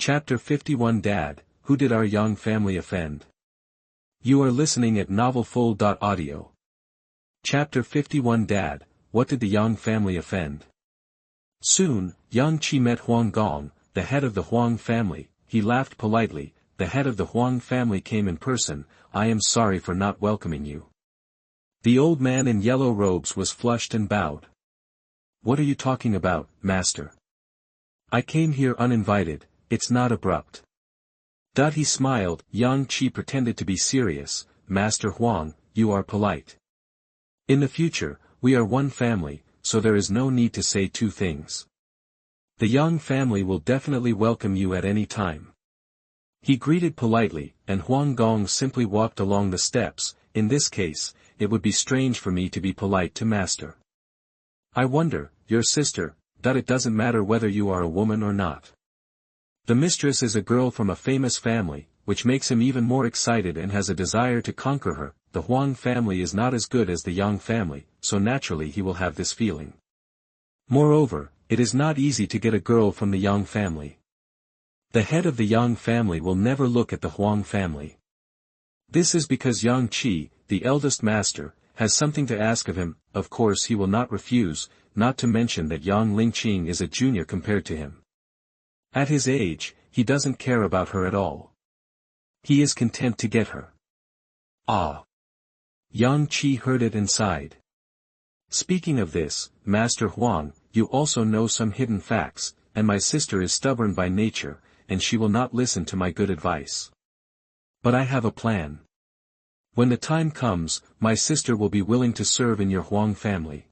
Chapter 51 Dad, Who Did Our Young Family Offend? You are listening at novelfull.audio. Chapter 51 Dad, What Did the Young Family Offend? Soon, Yang Qi met Huang Gong, the head of the Huang family. He laughed politely. The head of the Huang family came in person. I am sorry for not welcoming you. The old man in yellow robes was flushed and bowed. What are you talking about, master? I came here uninvited, it's not abrupt. He smiled. Yang Qi pretended to be serious. Master Huang, you are polite. In the future, we are one family, so there is no need to say two things. The Yang family will definitely welcome you at any time. He greeted politely, and Huang Gong simply walked along the steps. In this case, it would be strange for me to be polite to master. I wonder, your sister, that it doesn't matter whether you are a woman or not. The mistress is a girl from a famous family, which makes him even more excited and has a desire to conquer her. The Huang family is not as good as the Yang family, so naturally he will have this feeling. Moreover, it is not easy to get a girl from the Yang family. The head of the Yang family will never look at the Huang family. This is because Yang Qi, the eldest master, has something to ask of him. Of course he will not refuse, not to mention that Yang Lingqing is a junior compared to him. At his age, he doesn't care about her at all. He is content to get her. Ah! Yang Qi heard it and sighed. Speaking of this, Master Huang, you also know some hidden facts, and my sister is stubborn by nature, and she will not listen to my good advice. But I have a plan. When the time comes, my sister will be willing to serve in your Huang family.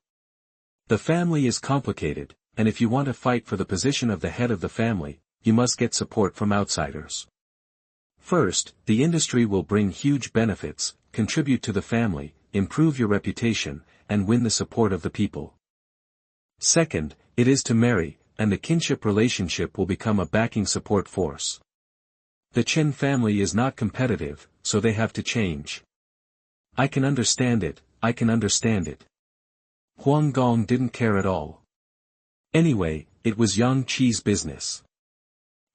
The family is complicated, and if you want to fight for the position of the head of the family, you must get support from outsiders. First, the industry will bring huge benefits, contribute to the family, improve your reputation, and win the support of the people. Second, it is to marry, and the kinship relationship will become a backing support force. The Chen family is not competitive, so they have to change. I can understand it, I can understand it. Huang Gong didn't care at all. Anyway, it was Yang Qi's business.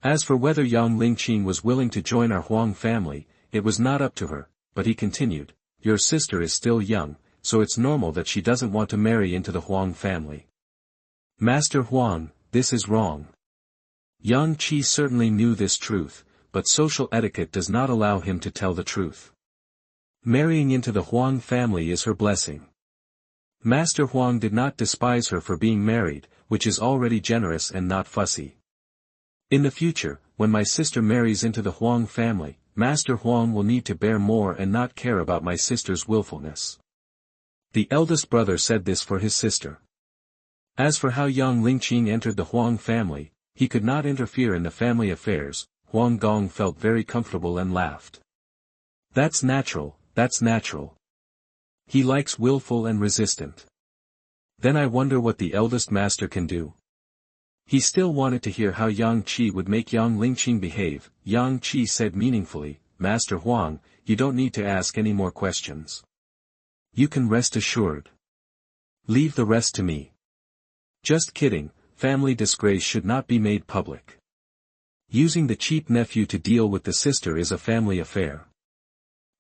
As for whether Yang Lingqing was willing to join our Huang family, it was not up to her, but he continued, your sister is still young, so it's normal that she doesn't want to marry into the Huang family. Master Huang, this is wrong. Yang Qi certainly knew this truth, but social etiquette does not allow him to tell the truth. Marrying into the Huang family is her blessing. Master Huang did not despise her for being married, which is already generous and not fussy. In the future, when my sister marries into the Huang family, Master Huang will need to bear more and not care about my sister's willfulness. The eldest brother said this for his sister. As for how Yang Lingqing entered the Huang family, he could not interfere in the family affairs. Huang Gong felt very comfortable and laughed. That's natural, that's natural. He likes willful and resistant. Then I wonder what the eldest master can do. He still wanted to hear how Yang Qi would make Yang Lingqing behave. Yang Qi said meaningfully, Master Huang, you don't need to ask any more questions. You can rest assured. Leave the rest to me. Just kidding, family disgrace should not be made public. Using the cheap nephew to deal with the sister is a family affair.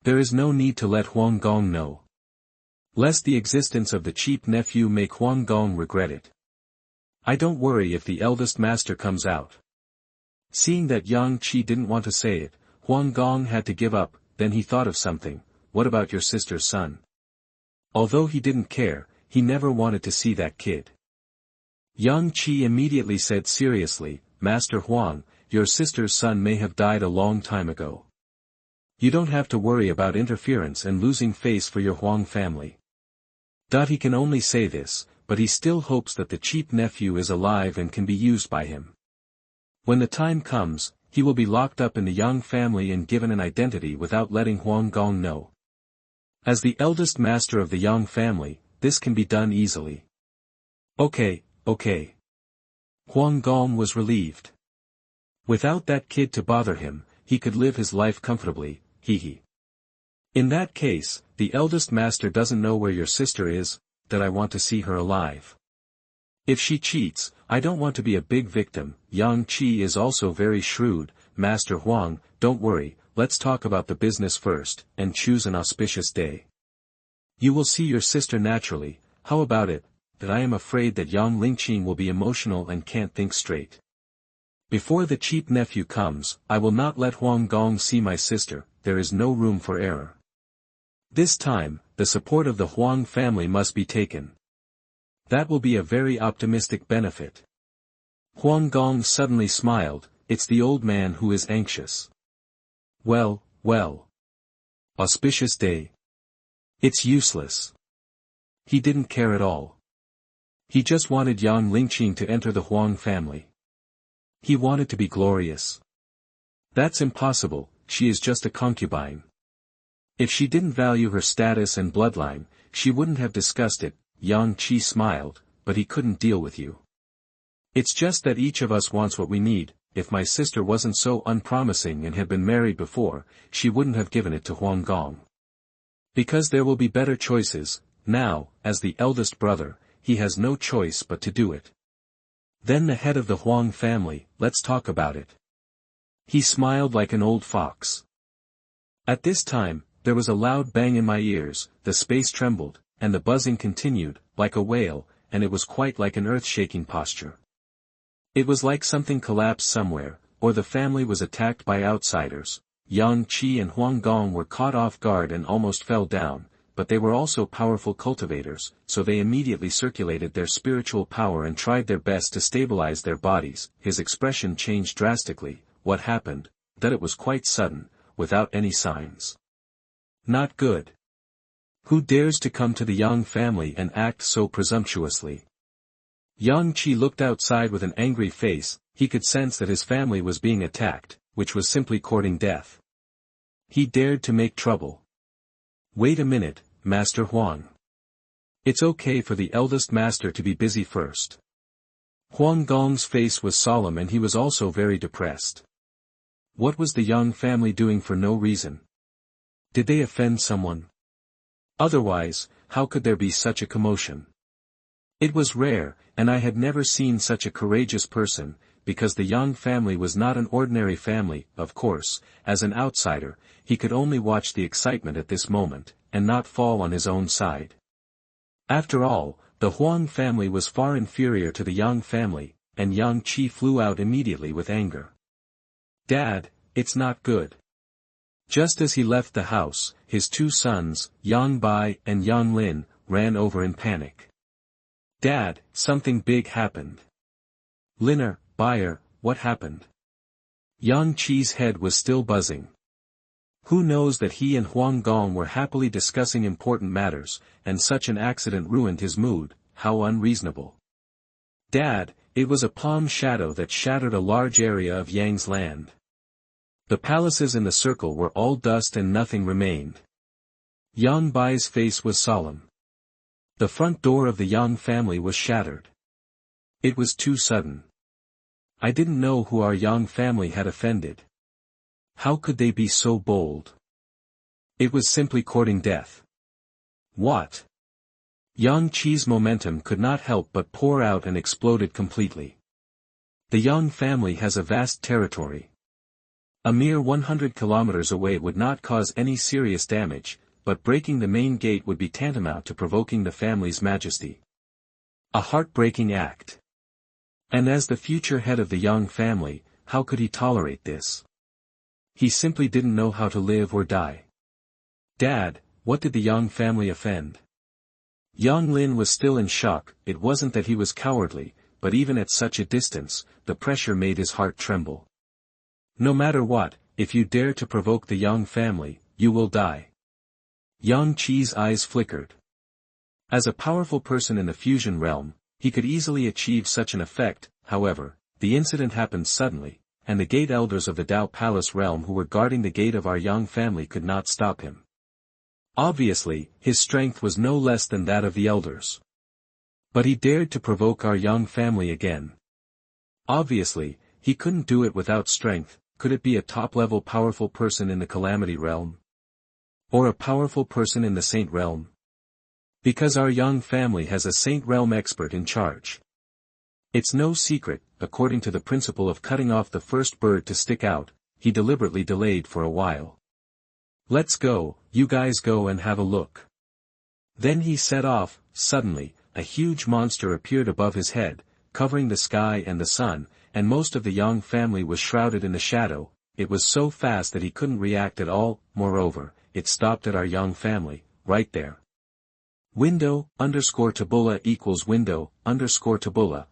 There is no need to let Huang Gong know. Lest the existence of the cheap nephew make Huang Gong regret it. I don't worry if the eldest master comes out. Seeing that Yang Qi didn't want to say it, Huang Gong had to give up. Then he thought of something. What about your sister's son? Although he didn't care, he never wanted to see that kid. Yang Qi immediately said seriously, Master Huang, your sister's son may have died a long time ago. You don't have to worry about interference and losing face for your Huang family. He can only say this, but he still hopes that the cheap nephew is alive and can be used by him. When the time comes, he will be locked up in the Yang family and given an identity without letting Huang Gong know. As the eldest master of the Yang family, this can be done easily. Okay. Huang Gong was relieved. Without that kid to bother him, he could live his life comfortably, hee. In that case, the eldest master doesn't know where your sister is, that I want to see her alive. If she cheats, I don't want to be a big victim. Yang Qi is also very shrewd. Master Huang, don't worry, let's talk about the business first, and choose an auspicious day. You will see your sister naturally. How about it, that I am afraid that Yang Lingqing will be emotional and can't think straight. Before the cheap nephew comes, I will not let Huang Gong see my sister. There is no room for error. This time, the support of the Huang family must be taken. That will be a very optimistic benefit. Huang Gong suddenly smiled. It's the old man who is anxious. Well, well. Auspicious day. It's useless. He didn't care at all. He just wanted Yang Lingqing to enter the Huang family. He wanted to be glorious. That's impossible, she is just a concubine. If she didn't value her status and bloodline, she wouldn't have discussed it. Yang Qi smiled, but he couldn't deal with you. It's just that each of us wants what we need. If my sister wasn't so unpromising and had been married before, she wouldn't have given it to Huang Gong. Because there will be better choices. Now, as the eldest brother, he has no choice but to do it. Then the head of the Huang family, let's talk about it. He smiled like an old fox. At this time, there was a loud bang in my ears, the space trembled, and the buzzing continued, like a whale, and it was quite like an earth-shaking posture. It was like something collapsed somewhere, or the family was attacked by outsiders. Yang Qi and Huang Gong were caught off guard and almost fell down, but they were also powerful cultivators, so they immediately circulated their spiritual power and tried their best to stabilize their bodies. His expression changed drastically. What happened? That it was quite sudden, without any signs. Not good. Who dares to come to the Yang family and act so presumptuously? Yang Qi looked outside with an angry face. He could sense that his family was being attacked, which was simply courting death. He dared to make trouble. Wait a minute, Master Huang. It's okay for the eldest master to be busy first. Huang Gong's face was solemn and he was also very depressed. What was the Yang family doing for no reason? Did they offend someone? Otherwise, how could there be such a commotion? It was rare, and I had never seen such a courageous person, because the Yang family was not an ordinary family. Of course, as an outsider, he could only watch the excitement at this moment, and not fall on his own side. After all, the Huang family was far inferior to the Yang family, and Yang Qi flew out immediately with anger. Dad, it's not good. Just as he left the house, his two sons, Yang Bai and Yang Lin, ran over in panic. Dad, something big happened. Liner, Bayer, what happened? Yang Qi's head was still buzzing. Who knows that he and Huang Gong were happily discussing important matters, and such an accident ruined his mood. How unreasonable. Dad, it was a palm shadow that shattered a large area of Yang's land. The palaces in the circle were all dust and nothing remained. Yang Bai's face was solemn. The front door of the Yang family was shattered. It was too sudden. I didn't know who our Yang family had offended. How could they be so bold? It was simply courting death. What? Yang Qi's momentum could not help but pour out and exploded completely. The Yang family has a vast territory. A mere 100 kilometers away would not cause any serious damage, but breaking the main gate would be tantamount to provoking the family's majesty. A heartbreaking act. And as the future head of the Yang family, how could he tolerate this? He simply didn't know how to live or die. Dad, what did the Yang family offend? Yang Lin was still in shock. It wasn't that he was cowardly, but even at such a distance, the pressure made his heart tremble. No matter what, if you dare to provoke the Yang family, you will die. Yang Qi's eyes flickered. As a powerful person in the fusion realm, he could easily achieve such an effect. However, the incident happened suddenly, and the gate elders of the Dao Palace realm who were guarding the gate of our Yang family could not stop him. Obviously, his strength was no less than that of the elders. But he dared to provoke our Yang family again. Obviously, he couldn't do it without strength. Could it be a top-level powerful person in the Calamity realm? Or a powerful person in the Saint realm? Because our Yang family has a Saint realm expert in charge. It's no secret, according to the principle of cutting off the first bird to stick out, he deliberately delayed for a while. Let's go, you guys go and have a look. Then he set off. Suddenly, a huge monster appeared above his head, covering the sky and the sun, and most of the Yang family was shrouded in the shadow. It was so fast that he couldn't react at all. Moreover, it stopped at our Yang family, right there. Window, _tabula equals window, _tabula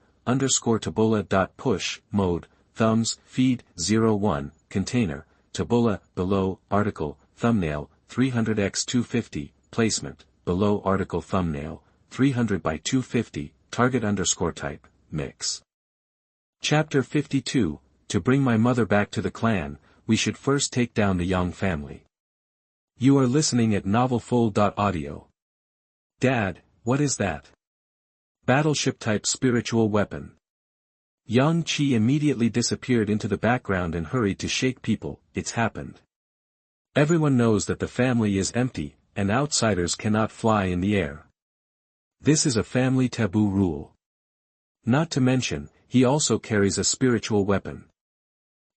dot push, mode, thumbs, feed, 01, container, tabula, below, article, thumbnail, 300x250, placement, below article thumbnail, 300 by 250, target _type, mix. Chapter 52, To bring my mother back to the clan, we should first take down the Yang family. You are listening at novelfull.audio. Dad, what is that? Battleship-type spiritual weapon. Yang Qi immediately disappeared into the background and hurried to shake people. It's happened. Everyone knows that the family is empty, and outsiders cannot fly in the air. This is a family taboo rule. Not to mention, he also carries a spiritual weapon.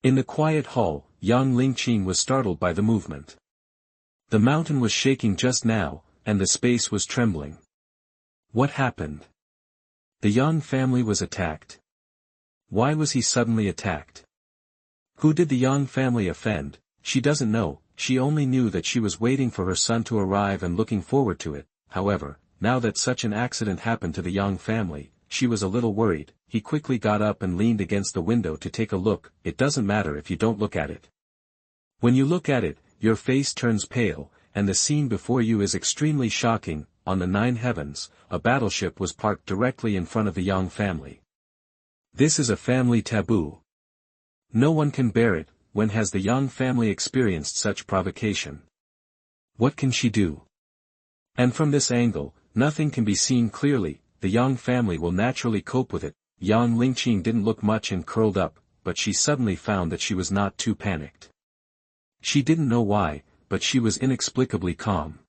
In the quiet hall, young Lingqing was startled by the movement. The mountain was shaking just now, and the space was trembling. What happened? The Yang family was attacked. Why was he suddenly attacked? Who did the Yang family offend? She doesn't know, she only knew that she was waiting for her son to arrive and looking forward to it. However, now that such an accident happened to the Yang family, she was a little worried. He quickly got up and leaned against the window to take a look. It doesn't matter if you don't look at it. When you look at it, your face turns pale, and the scene before you is extremely shocking. On the 9 heavens, a battleship was parked directly in front of the Yang family. This is a family taboo. No one can bear it. When has the Yang family experienced such provocation? What can she do? And from this angle, nothing can be seen clearly. The Yang family will naturally cope with it. Yang Lingqing didn't look much and curled up, but she suddenly found that she was not too panicked. She didn't know why, but she was inexplicably calm.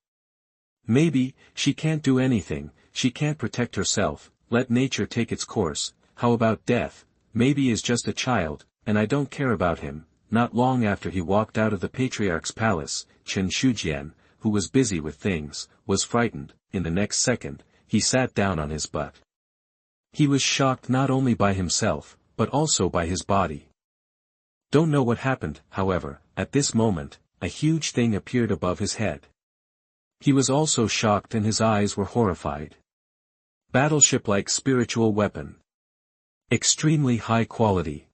Maybe, she can't do anything, she can't protect herself, let nature take its course. How about death? Maybe is just a child, and I don't care about him. Not long after he walked out of the patriarch's palace, Chen Fan, who was busy with things, was frightened. In the next second, he sat down on his butt. He was shocked not only by himself, but also by his body. Don't know what happened, however, at this moment, a huge thing appeared above his head. He was also shocked and his eyes were horrified. Battleship-like spiritual weapon. Extremely high quality.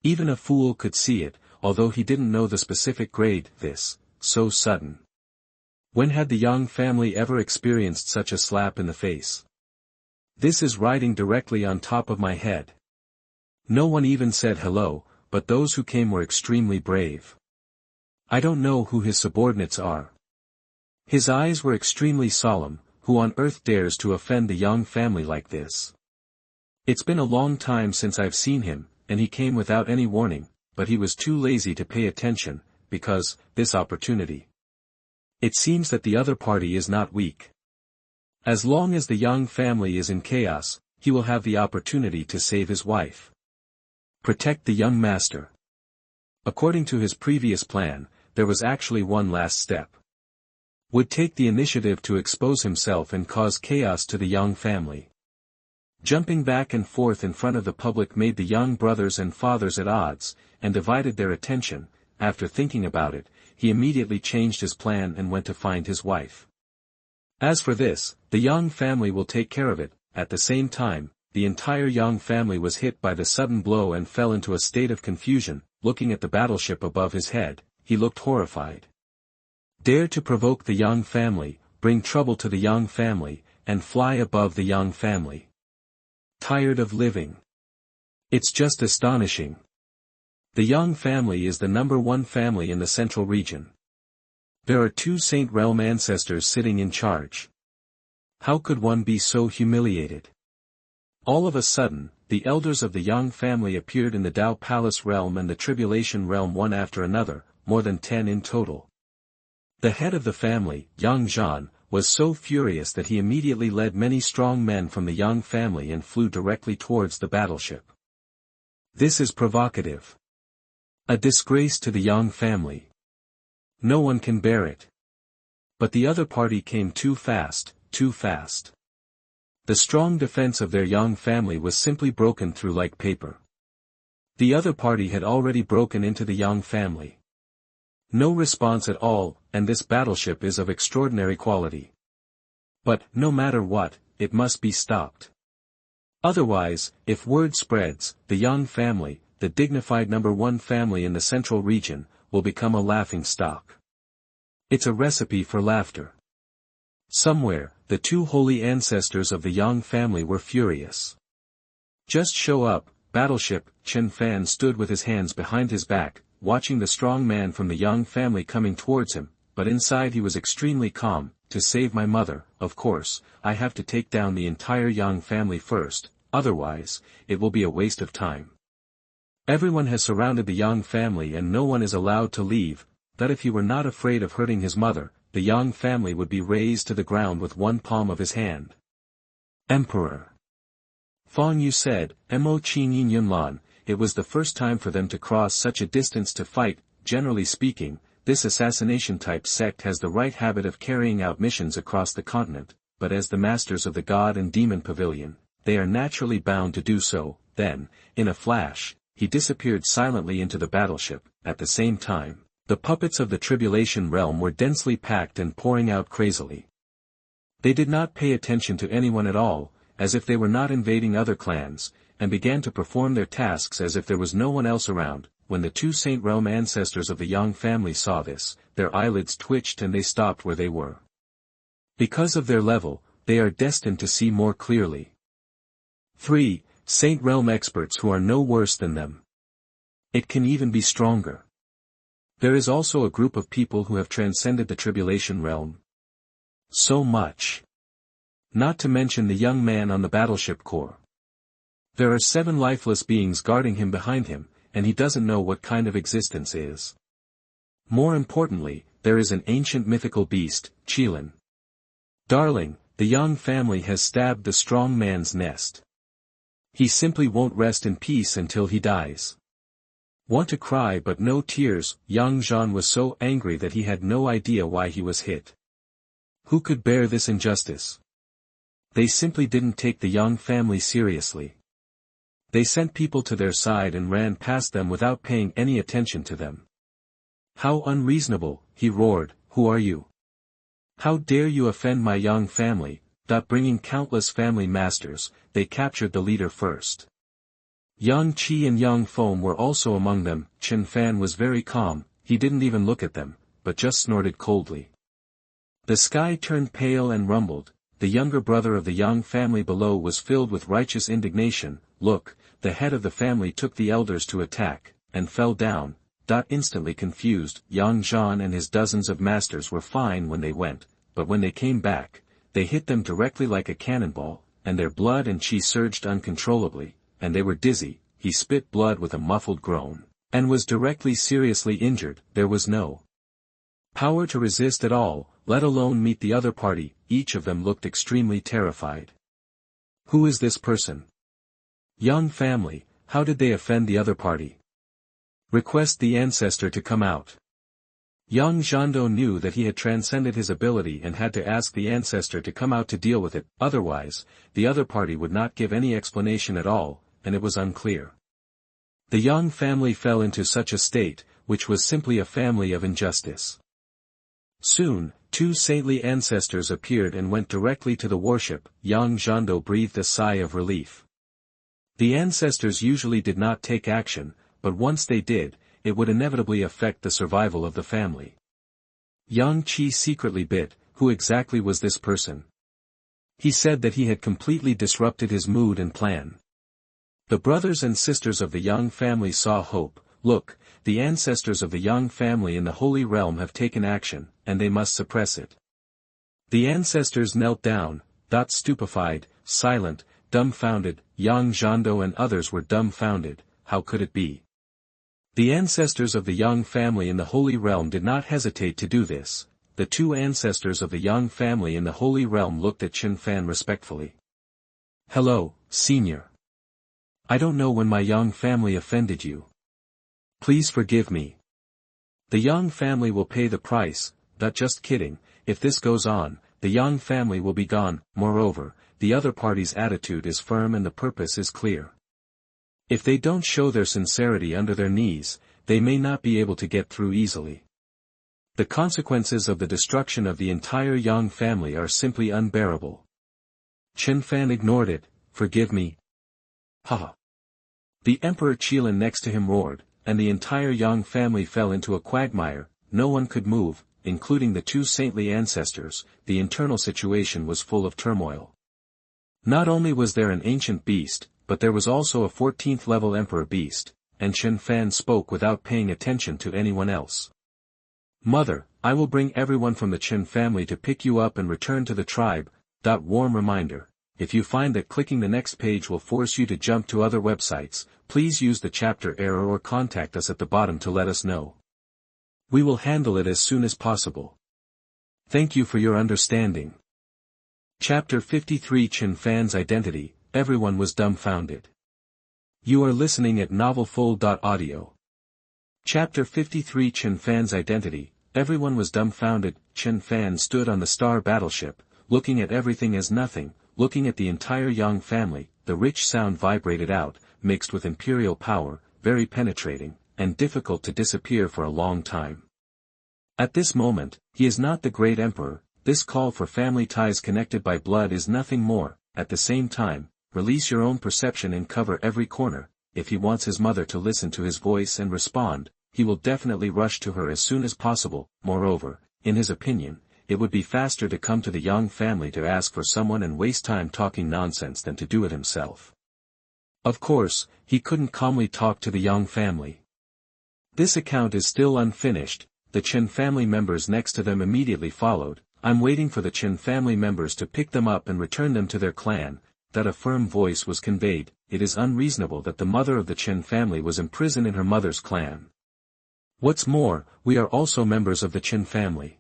Even a fool could see it, although he didn't know the specific grade. This, so sudden. When had the Yang family ever experienced such a slap in the face? This is riding directly on top of my head. No one even said hello, but those who came were extremely brave. I don't know who his subordinates are. His eyes were extremely solemn. Who on earth dares to offend the Yang family like this? It's been a long time since I've seen him, and he came without any warning, but he was too lazy to pay attention, because, this opportunity. It seems that the other party is not weak. As long as the Yang family is in chaos, he will have the opportunity to save his wife. Protect the young master. According to his previous plan, there was actually one last step. Would take the initiative to expose himself and cause chaos to the Yang family. Jumping back and forth in front of the public made the young brothers and fathers at odds, and divided their attention. After thinking about it, he immediately changed his plan and went to find his wife. As for this, the Yang family will take care of it. At the same time, the entire Yang family was hit by the sudden blow and fell into a state of confusion. Looking at the battleship above his head, he looked horrified. Dare to provoke the Yang family, bring trouble to the Yang family, and fly above the Yang family. Tired of living. It's just astonishing. The Yang family is the #1 family in the central region. There are 2 Saint Realm ancestors sitting in charge. How could one be so humiliated? All of a sudden, the elders of the Yang family appeared in the Dao Palace realm and the Tribulation realm one after another, more than 10 in total. The head of the family, Yang Zhan, was so furious that he immediately led many strong men from the Yang family and flew directly towards the battleship. This is provocative. A disgrace to the Yang family. No one can bear it. But the other party came too fast, too fast. The strong defense of their Yang family was simply broken through like paper. The other party had already broken into the Yang family. No response at all, and this battleship is of extraordinary quality. But, no matter what, it must be stopped. Otherwise, if word spreads, the Yang family, the dignified #1 family in the central region, will become a laughing stock. It's a recipe for laughter. Somewhere, the two holy ancestors of the Yang family were furious. Just show up, battleship. Chen Fan stood with his hands behind his back, watching the strong man from the Yang family coming towards him, but inside he was extremely calm. To save my mother, of course, I have to take down the entire Yang family first, otherwise, it will be a waste of time. Everyone has surrounded the Yang family and no one is allowed to leave, that if he were not afraid of hurting his mother, the Yang family would be razed to the ground with one palm of his hand. Emperor Fang Yu said, Mo Qin Yin Yunlan, it was the first time for them to cross such a distance to fight. Generally speaking, this assassination-type sect has the right habit of carrying out missions across the continent, but as the masters of the God and Demon Pavilion, they are naturally bound to do so. Then, in a flash, he disappeared silently into the battleship. At the same time, the puppets of the Tribulation realm were densely packed and pouring out crazily. They did not pay attention to anyone at all, as if they were not invading other clans, and began to perform their tasks as if there was no one else around. When the two Saint Realm ancestors of the Yang family saw this, their eyelids twitched and they stopped where they were. Because of their level, they are destined to see more clearly. 3. Saint Realm experts who are no worse than them. It can even be stronger. There is also a group of people who have transcended the Tribulation realm. So much. Not to mention the young man on the battleship core. There are 7 lifeless beings guarding him behind him, and he doesn't know what kind of existence is. More importantly, there is an ancient mythical beast, Qilin. Darling, the Yang family has stabbed the strong man's nest. He simply won't rest in peace until he dies. Want to cry but no tears. Yang Zhan was so angry that he had no idea why he was hit. Who could bear this injustice? They simply didn't take the Yang family seriously. They sent people to their side and ran past them without paying any attention to them. How unreasonable, he roared, who are you? How dare you offend my Yang family? Bringing countless family masters, they captured the leader first. Yang Qi and Yang Foam were also among them. Chen Fan was very calm, he didn't even look at them, but just snorted coldly. The sky turned pale and rumbled. The younger brother of the Yang family below was filled with righteous indignation. Look, the head of the family took the elders to attack, and fell down. Instantly confused, Yang Zhan and his dozens of masters were fine when they went, but when they came back, they hit them directly like a cannonball, and their blood and qi surged uncontrollably, and they were dizzy. He spit blood with a muffled groan, and was directly seriously injured. There was no power to resist at all, let alone meet the other party. Each of them looked extremely terrified. Who is this person? Yang family, how did they offend the other party? Request the ancestor to come out. Young Zhandou knew that he had transcended his ability and had to ask the ancestor to come out to deal with it, otherwise, the other party would not give any explanation at all, and it was unclear. The Yang family fell into such a state, which was simply a family of injustice. Soon, 2 saintly ancestors appeared and went directly to the warship. Young Zhandou breathed a sigh of relief. The ancestors usually did not take action, but once they did, it would inevitably affect the survival of the family. Yang Qi secretly bit, who exactly was this person? He said that he had completely disrupted his mood and plan. The brothers and sisters of the Yang family saw hope. Look, the ancestors of the Yang family in the Holy Realm have taken action, and they must suppress it. The ancestors knelt down, stupefied, silent, dumbfounded. Yang Zhandou and others were dumbfounded. How could it be? The ancestors of the Yang family in the Holy Realm did not hesitate to do this. the two ancestors of the Yang family in the Holy Realm looked at Chen Fan respectfully. "Hello, Senior. I don't know when my Yang family offended you. Please forgive me. The Yang family will pay the price, but just kidding, if this goes on, the Yang family will be gone. Moreover, the other party's attitude is firm and the purpose is clear. If they don't show their sincerity under their knees, they may not be able to get through easily. The consequences of the destruction of the entire Yang family are simply unbearable." Chen Fan ignored it. "Forgive me." "Haha." The Emperor Jiuxuan next to him roared, and the entire Yang family fell into a quagmire. No one could move, including the two saintly ancestors. The internal situation was full of turmoil. Not only was there an ancient beast, but there was also a 14th level Emperor beast, and Chen Fan spoke without paying attention to anyone else. "Mother, I will bring everyone from the Chen family to pick you up and return to the tribe. Warm reminder, if you find that clicking the next page will force you to jump to other websites, please use the chapter error or contact us at the bottom to let us know. We will handle it as soon as possible. Thank you for your understanding." Chapter 53 Chen Fan's Identity. Everyone was dumbfounded. You are listening at novelfull.audio. Chapter 53 Chen Fan's Identity. Everyone was dumbfounded. Chen Fan stood on the star battleship, looking at everything as nothing, looking at the entire Yang family. The rich sound vibrated out, mixed with imperial power, very penetrating, and difficult to disappear for a long time. At this moment, he is not the great emperor. This call for family ties connected by blood is nothing more. At the same time, release your own perception and cover every corner. If he wants his mother to listen to his voice and respond, he will definitely rush to her as soon as possible. Moreover, in his opinion, it would be faster to come to the Yang family to ask for someone and waste time talking nonsense than to do it himself. Of course, he couldn't calmly talk to the Yang family. This account is still unfinished. The Chen family members next to them immediately followed. "I'm waiting for the Chen family members to pick them up and return them to their clan." That a firm voice was conveyed. It is unreasonable that the mother of the Chen family was imprisoned in her mother's clan. What's more, we are also members of the Chen family.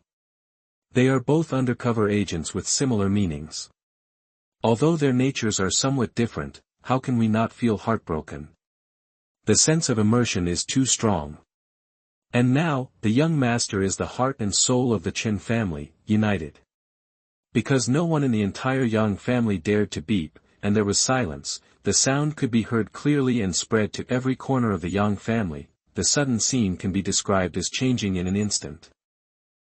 They are both undercover agents with similar meanings. Although their natures are somewhat different, how can we not feel heartbroken? The sense of immersion is too strong. And now, the young master is the heart and soul of the Chen family, united. Because no one in the entire Yang family dared to beep, and there was silence, the sound could be heard clearly and spread to every corner of the Yang family. The sudden scene can be described as changing in an instant.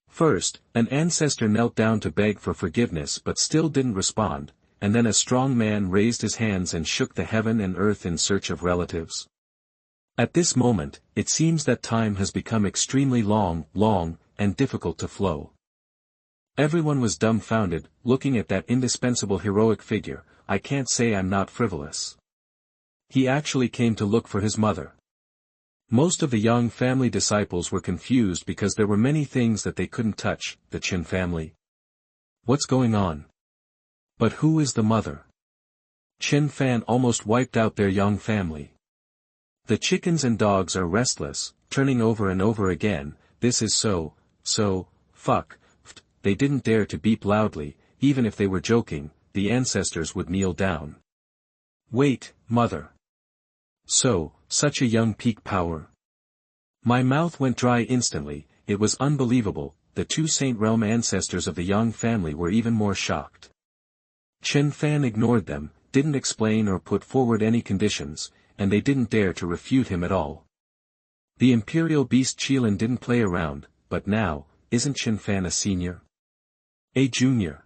First, an ancestor knelt down to beg for forgiveness but still didn't respond, and then a strong man raised his hands and shook the heaven and earth in search of relatives. At this moment, it seems that time has become extremely long, and difficult to flow. Everyone was dumbfounded, looking at that indispensable heroic figure. I can't say I'm not frivolous. He actually came to look for his mother. Most of the Yang family disciples were confused because there were many things that they couldn't touch. The Chen family? What's going on? But who is the mother? Chen Fan almost wiped out their Yang family. The chickens and dogs are restless, turning over and over again. This is fuck. They didn't dare to beep loudly. Even if they were joking, the ancestors would kneel down. Wait, mother. Such a young peak power. My mouth went dry instantly. It was unbelievable. The two Saint Realm ancestors of the Yang family were even more shocked. Chen Fan ignored them, didn't explain or put forward any conditions, and they didn't dare to refute him at all. The imperial beast Jiuxuan didn't play around, but now, isn't Chen Fan a senior? A junior?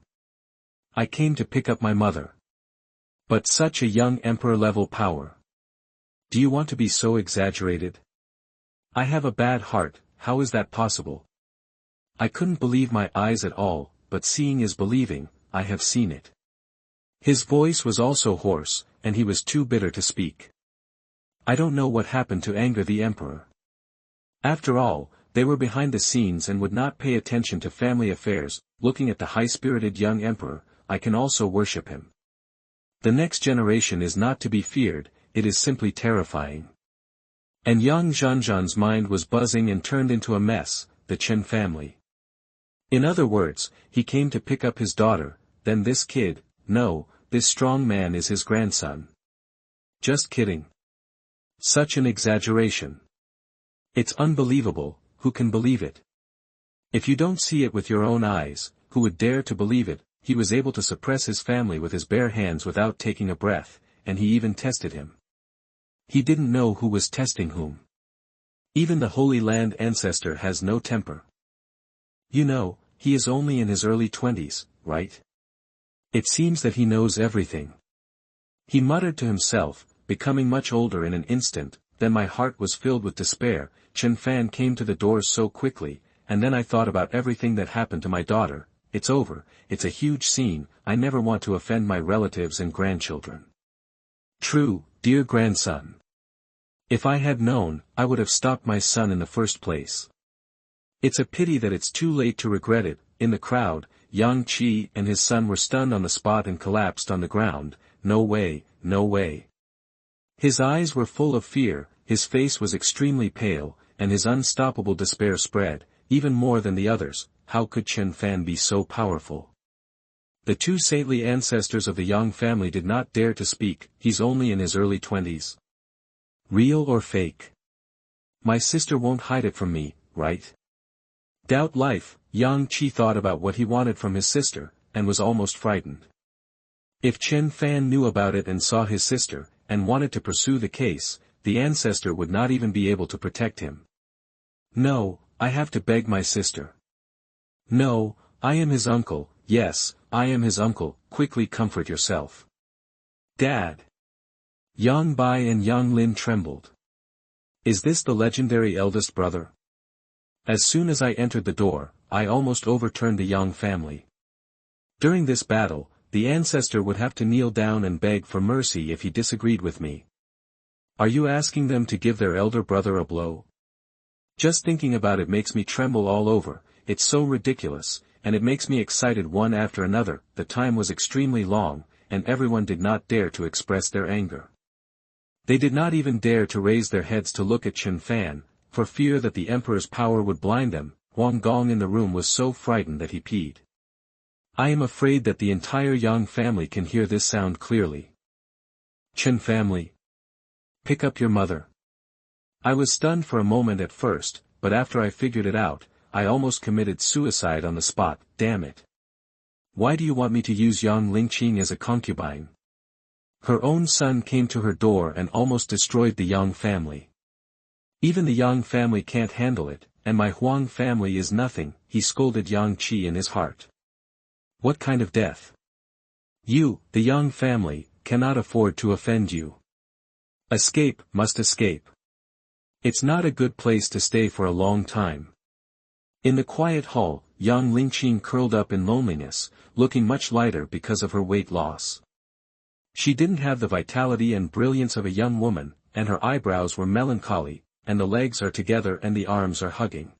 I came to pick up my mother. But such a young emperor-level power. Do you want to be so exaggerated? I have a bad heart. How is that possible? I couldn't believe my eyes at all, but seeing is believing. I have seen it. His voice was also hoarse, and he was too bitter to speak. I don't know what happened to anger the emperor. After all, they were behind the scenes and would not pay attention to family affairs. Looking at the high-spirited young emperor, I can also worship him. The next generation is not to be feared, it is simply terrifying. And young Zhandou's mind was buzzing and turned into a mess. The Chen family. In other words, he came to pick up his daughter, then this kid, no, this strong man is his grandson. Just kidding. Such an exaggeration. It's unbelievable, who can believe it? If you don't see it with your own eyes, who would dare to believe it? He was able to suppress his family with his bare hands without taking a breath, and he even tested him. He didn't know who was testing whom. Even the Holy Land ancestor has no temper. You know, he is only in his early 20s, right? It seems that he knows everything. He muttered to himself, becoming much older in an instant. Then my heart was filled with despair. Chen Fan came to the doors so quickly, and then I thought about everything that happened to my daughter. It's over, it's a huge scene, I never want to offend my relatives and grandchildren. True, dear grandson. If I had known, I would have stopped my son in the first place. It's a pity that it's too late to regret it. In the crowd, Yang Qi and his son were stunned on the spot and collapsed on the ground. No way, no way. His eyes were full of fear, his face was extremely pale, and his unstoppable despair spread, even more than the others. How could Chen Fan be so powerful? The two saintly ancestors of the Yang family did not dare to speak. He's only in his early 20s. Real or fake? My sister won't hide it from me, right? Doubt life. Yang Qi thought about what he wanted from his sister, and was almost frightened. If Chen Fan knew about it and saw his sister, and wanted to pursue the case, the ancestor would not even be able to protect him. No, I have to beg my sister. No, I am his uncle. Yes, I am his uncle. Quickly comfort yourself. Dad. Yang Bai and Yang Lin trembled. Is this the legendary eldest brother? As soon as I entered the door, I almost overturned the Yang family. During this battle, the ancestor would have to kneel down and beg for mercy if he disagreed with me. Are you asking them to give their elder brother a blow? Just thinking about it makes me tremble all over. It's so ridiculous, and it makes me excited one after another. The time was extremely long, and everyone did not dare to express their anger. They did not even dare to raise their heads to look at Chen Fan, for fear that the emperor's power would blind them. Huang Gong in the room was so frightened that he peed. I am afraid that the entire Yang family can hear this sound clearly. Chen family. Pick up your mother. I was stunned for a moment at first, but after I figured it out, I almost committed suicide on the spot. Damn it. Why do you want me to use Yang Lingqing as a concubine? Her own son came to her door and almost destroyed the Yang family. Even the Yang family can't handle it, and my Huang family is nothing, he scolded Yang Qi in his heart. What kind of death? You, the Yang family, cannot afford to offend you. Escape, must escape. It's not a good place to stay for a long time. In the quiet hall, Yang Lingqing curled up in loneliness, looking much lighter because of her weight loss. She didn't have the vitality and brilliance of a young woman, and her eyebrows were melancholy, and the legs are together and the arms are hugging.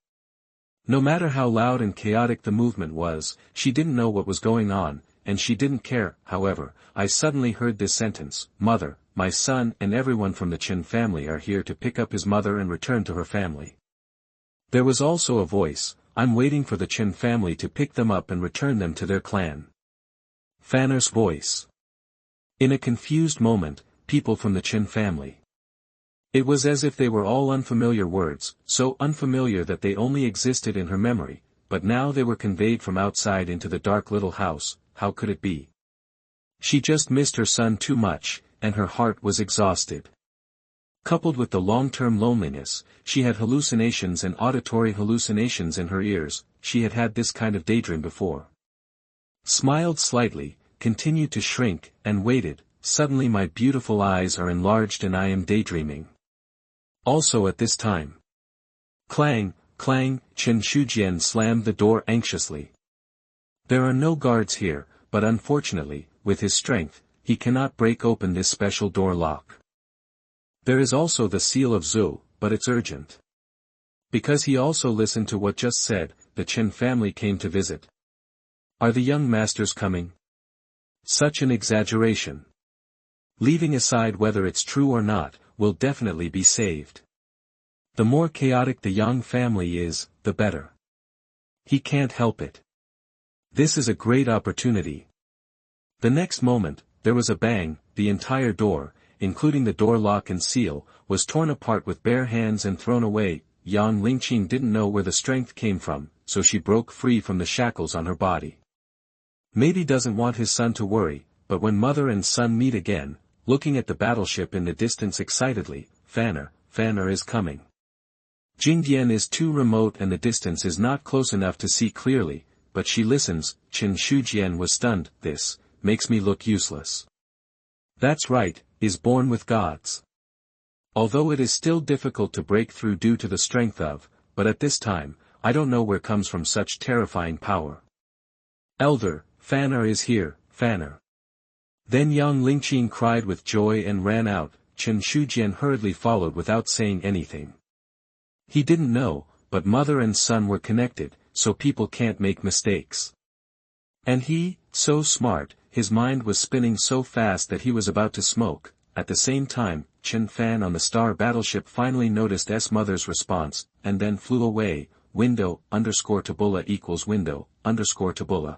No matter how loud and chaotic the movement was, she didn't know what was going on, and she didn't care. However, I suddenly heard this sentence: Mother, my son and everyone from the Chen family are here to pick up his mother and return to her family. There was also a voice: I'm waiting for the Chen family to pick them up and return them to their clan. Fanner's voice. In a confused moment, people from the Chen family. It was as if they were all unfamiliar words, so unfamiliar that they only existed in her memory, but now they were conveyed from outside into the dark little house. How could it be? She just missed her son too much, and her heart was exhausted. Coupled with the long-term loneliness, she had hallucinations and auditory hallucinations in her ears. She had had this kind of daydream before. Smiled slightly, continued to shrink, and waited. Suddenly my beautiful eyes are enlarged and I am daydreaming. Also at this time. Clang, clang, Chen Shujian slammed the door anxiously. There are no guards here, but unfortunately, with his strength, he cannot break open this special door lock. There is also the seal of Zhou, but it's urgent. Because he also listened to what just said, the Chen family came to visit. Are the young masters coming? Such an exaggeration. Leaving aside whether it's true or not, will definitely be saved. The more chaotic the Yang family is, the better. He can't help it. This is a great opportunity. The next moment, there was a bang, the entire door, including the door lock and seal, was torn apart with bare hands and thrown away. Yang Lingqing didn't know where the strength came from, so she broke free from the shackles on her body. Maybe doesn't want his son to worry, but when mother and son meet again, looking at the battleship in the distance excitedly, Fanner is coming. Jingdian is too remote and the distance is not close enough to see clearly, but she listens. Qin Shujian was stunned. This makes me look useless. That's right, is born with gods. Although it is still difficult to break through due to the strength of, but at this time, I don't know where comes from such terrifying power. Elder, Fanner is here, Fanner. Then Yang Lingqing cried with joy and ran out. Qin Shujian hurriedly followed without saying anything. He didn't know, but mother and son were connected, so people can't make mistakes. And he, so smart, his mind was spinning so fast that he was about to smoke. At the same time, Chen Fan on the star battleship finally noticed S-Mother's response, and then flew away. Window_Tabula equals window_Tabula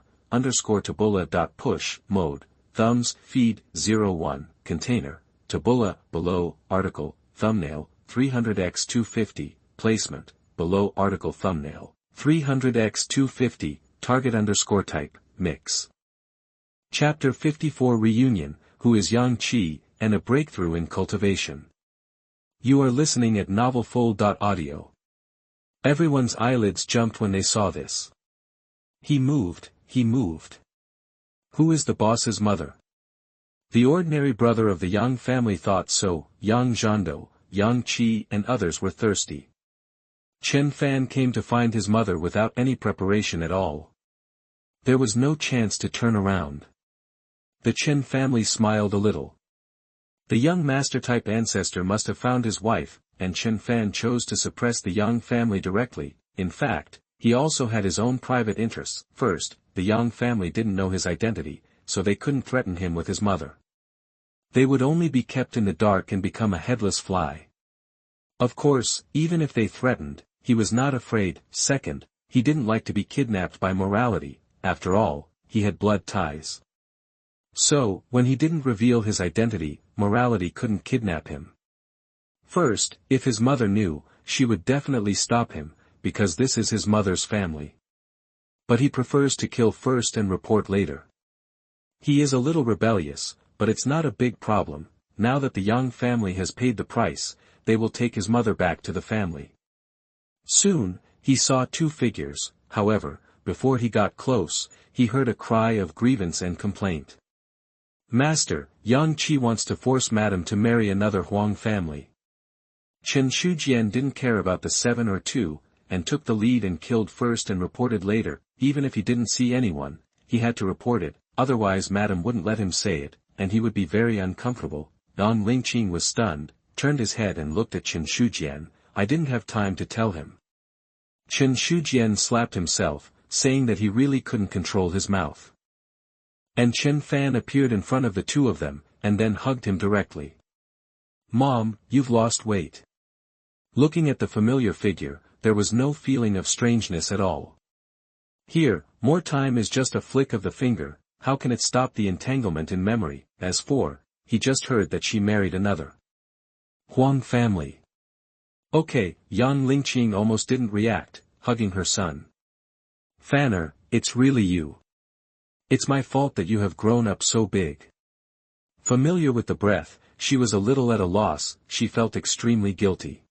.push mode, thumbs, feed, 01, container, Tabula, below, article, thumbnail, 300x250, placement, below article thumbnail, 300x250, target_type, mix. Chapter 54 Reunion, Who is Yang Qi, and a Breakthrough in Cultivation. You are listening at novelfull.audio. Everyone's eyelids jumped when they saw this. He moved. Who is the boss's mother? The ordinary brother of the Yang family thought so. Yang Zhandou, Yang Qi and others were thirsty. Chen Fan came to find his mother without any preparation at all. There was no chance to turn around. The Chen family smiled a little. The young master-type ancestor must have found his wife, and Chen Fan chose to suppress the Yang family directly. In fact, he also had his own private interests. First, the Yang family didn't know his identity, so they couldn't threaten him with his mother. They would only be kept in the dark and become a headless fly. Of course, even if they threatened, he was not afraid. Second, he didn't like to be kidnapped by morality. After all, he had blood ties. So, when he didn't reveal his identity, morality couldn't kidnap him. First, if his mother knew, she would definitely stop him, because this is his mother's family. But he prefers to kill first and report later. He is a little rebellious, but it's not a big problem. Now that the Yang family has paid the price, they will take his mother back to the family. Soon, he saw two figures. However, before he got close, he heard a cry of grievance and complaint. Master, Yang Qi wants to force Madam to marry another Huang family. Chen Shujian didn't care about the 7 or 2, and took the lead and killed first and reported later. Even if he didn't see anyone, he had to report it, otherwise Madam wouldn't let him say it, and he would be very uncomfortable. Yang Lingqing was stunned, turned his head and looked at Chen Shujian. I didn't have time to tell him. Chen Shujian slapped himself, saying that he really couldn't control his mouth. And Chen Fan appeared in front of the two of them, and then hugged him directly. Mom, you've lost weight. Looking at the familiar figure, there was no feeling of strangeness at all. Here, more time is just a flick of the finger. How can it stop the entanglement in memory? As for, he just heard that she married another Huang family. Okay, Yang Lingqing almost didn't react, hugging her son. Fanner, it's really you. It's my fault that you have grown up so big. Familiar with the breath, she was a little at a loss. She felt extremely guilty.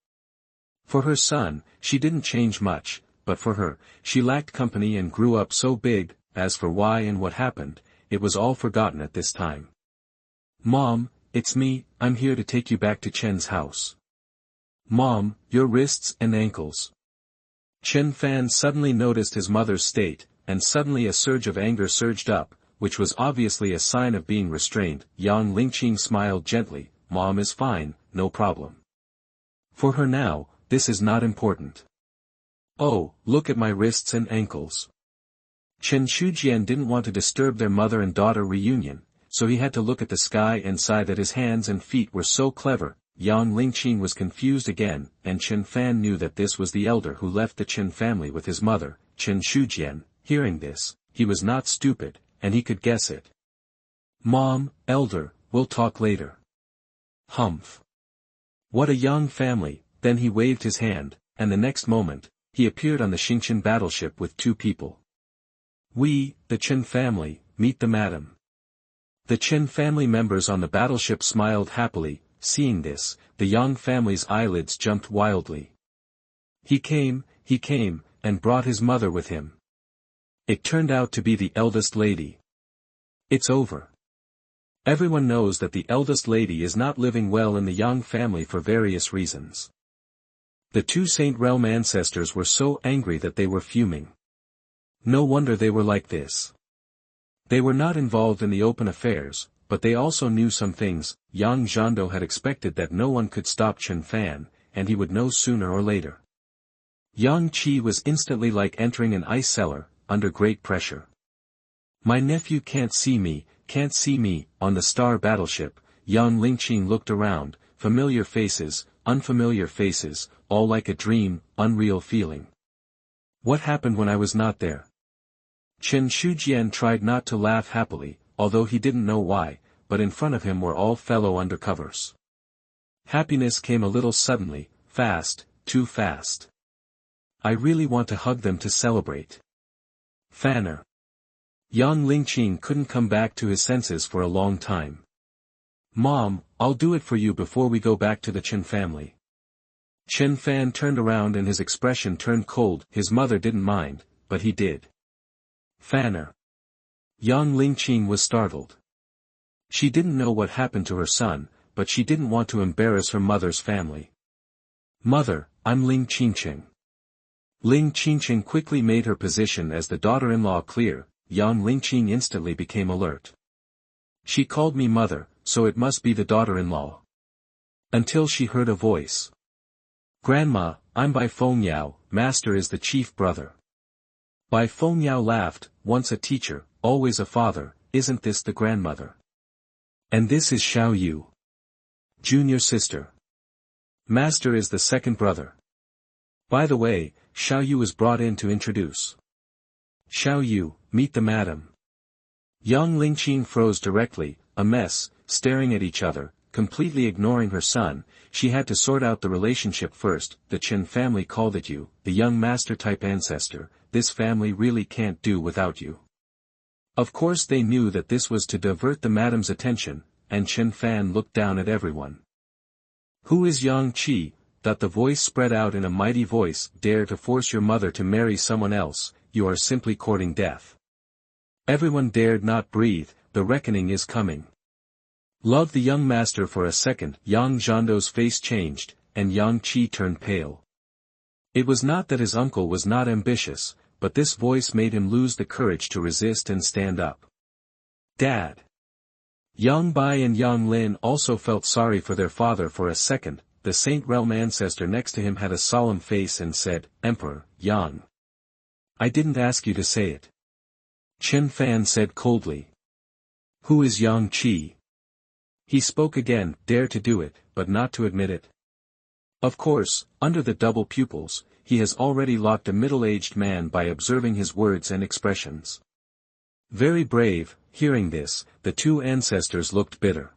For her son, she didn't change much, but for her, she lacked company and grew up so big. As for why and what happened, it was all forgotten at this time. Mom, it's me, I'm here to take you back to Chen's house. Mom, your wrists and ankles. Chen Fan suddenly noticed his mother's state, and suddenly a surge of anger surged up, which was obviously a sign of being restrained. Yang Lingqing smiled gently. Mom is fine, no problem. For her now, this is not important. Oh, look at my wrists and ankles. Chen Shujian didn't want to disturb their mother and daughter reunion, so he had to look at the sky and sigh that his hands and feet were so clever. Yang Lingqing was confused again, and Chen Fan knew that this was the elder who left the Chen family with his mother, Chen Shujian. Hearing this, he was not stupid, and he could guess it. Mom, elder, we'll talk later. Humph. What a young family. Then he waved his hand, and the next moment, he appeared on the Xingqian battleship with 2 people. We, the Chen family, meet the madam. The Chen family members on the battleship smiled happily. Seeing this, the Yang family's eyelids jumped wildly. He came, and brought his mother with him. It turned out to be the eldest lady. It's over. Everyone knows that the eldest lady is not living well in the Yang family for various reasons. The 2 Saint Realm ancestors were so angry that they were fuming. No wonder they were like this. They were not involved in the open affairs, but they also knew some things. Young Zhandou had expected that no one could stop Chen Fan, and he would know sooner or later. Yang Qi was instantly like entering an ice cellar, under great pressure. My nephew can't see me, on the star battleship. Yang Lingqing looked around, familiar faces, unfamiliar faces, all like a dream, unreal feeling. What happened when I was not there? Chen Shujian tried not to laugh happily, although he didn't know why, but in front of him were all fellow undercovers. Happiness came a little suddenly, fast, too fast. I really want to hug them to celebrate. Fanner. Yang Lingqing couldn't come back to his senses for a long time. Mom, I'll do it for you before we go back to the Chen family. Chen Fan turned around and his expression turned cold. His mother didn't mind, but he did. Fanner. Yang Lingqing was startled. She didn't know what happened to her son, but she didn't want to embarrass her mother's family. Mother, I'm Ling Qingqing. Ling Qingqing quickly made her position as the daughter-in-law clear. Yang Lingqing instantly became alert. She called me mother, so it must be the daughter-in-law. Until she heard a voice. Grandma, I'm Bai Fengyao, master is the chief brother. Bai Fengyao laughed, once a teacher, always a father, isn't this the grandmother? And this is Xiao Yu. Junior sister. Master is the second brother. By the way, Xiao Yu is brought in to introduce. Xiao Yu, meet the madam. Yang Lingqing froze directly, a mess, staring at each other, completely ignoring her son. She had to sort out the relationship first. The Chen family called it you, the young master-type ancestor. This family really can't do without you. Of course they knew that this was to divert the madam's attention, and Chen Fan looked down at everyone. Who is Yang Qi? That the voice spread out in a mighty voice. Dare to force your mother to marry someone else, you are simply courting death. Everyone dared not breathe. The reckoning is coming. Love the young master for a second. Yang Zhandou's face changed, and Yang Qi turned pale. It was not that his uncle was not ambitious, but this voice made him lose the courage to resist and stand up. Dad. Yang Bai and Yang Lin also felt sorry for their father for a second. The Saint Realm ancestor next to him had a solemn face and said, Emperor, Yang. I didn't ask you to say it. Chen Fan said coldly. Who is Yang Qi? He spoke again, dare to do it, but not to admit it. Of course, under the double pupils, he has already locked a middle-aged man by observing his words and expressions. Very brave. Hearing this, the 2 ancestors looked bitter.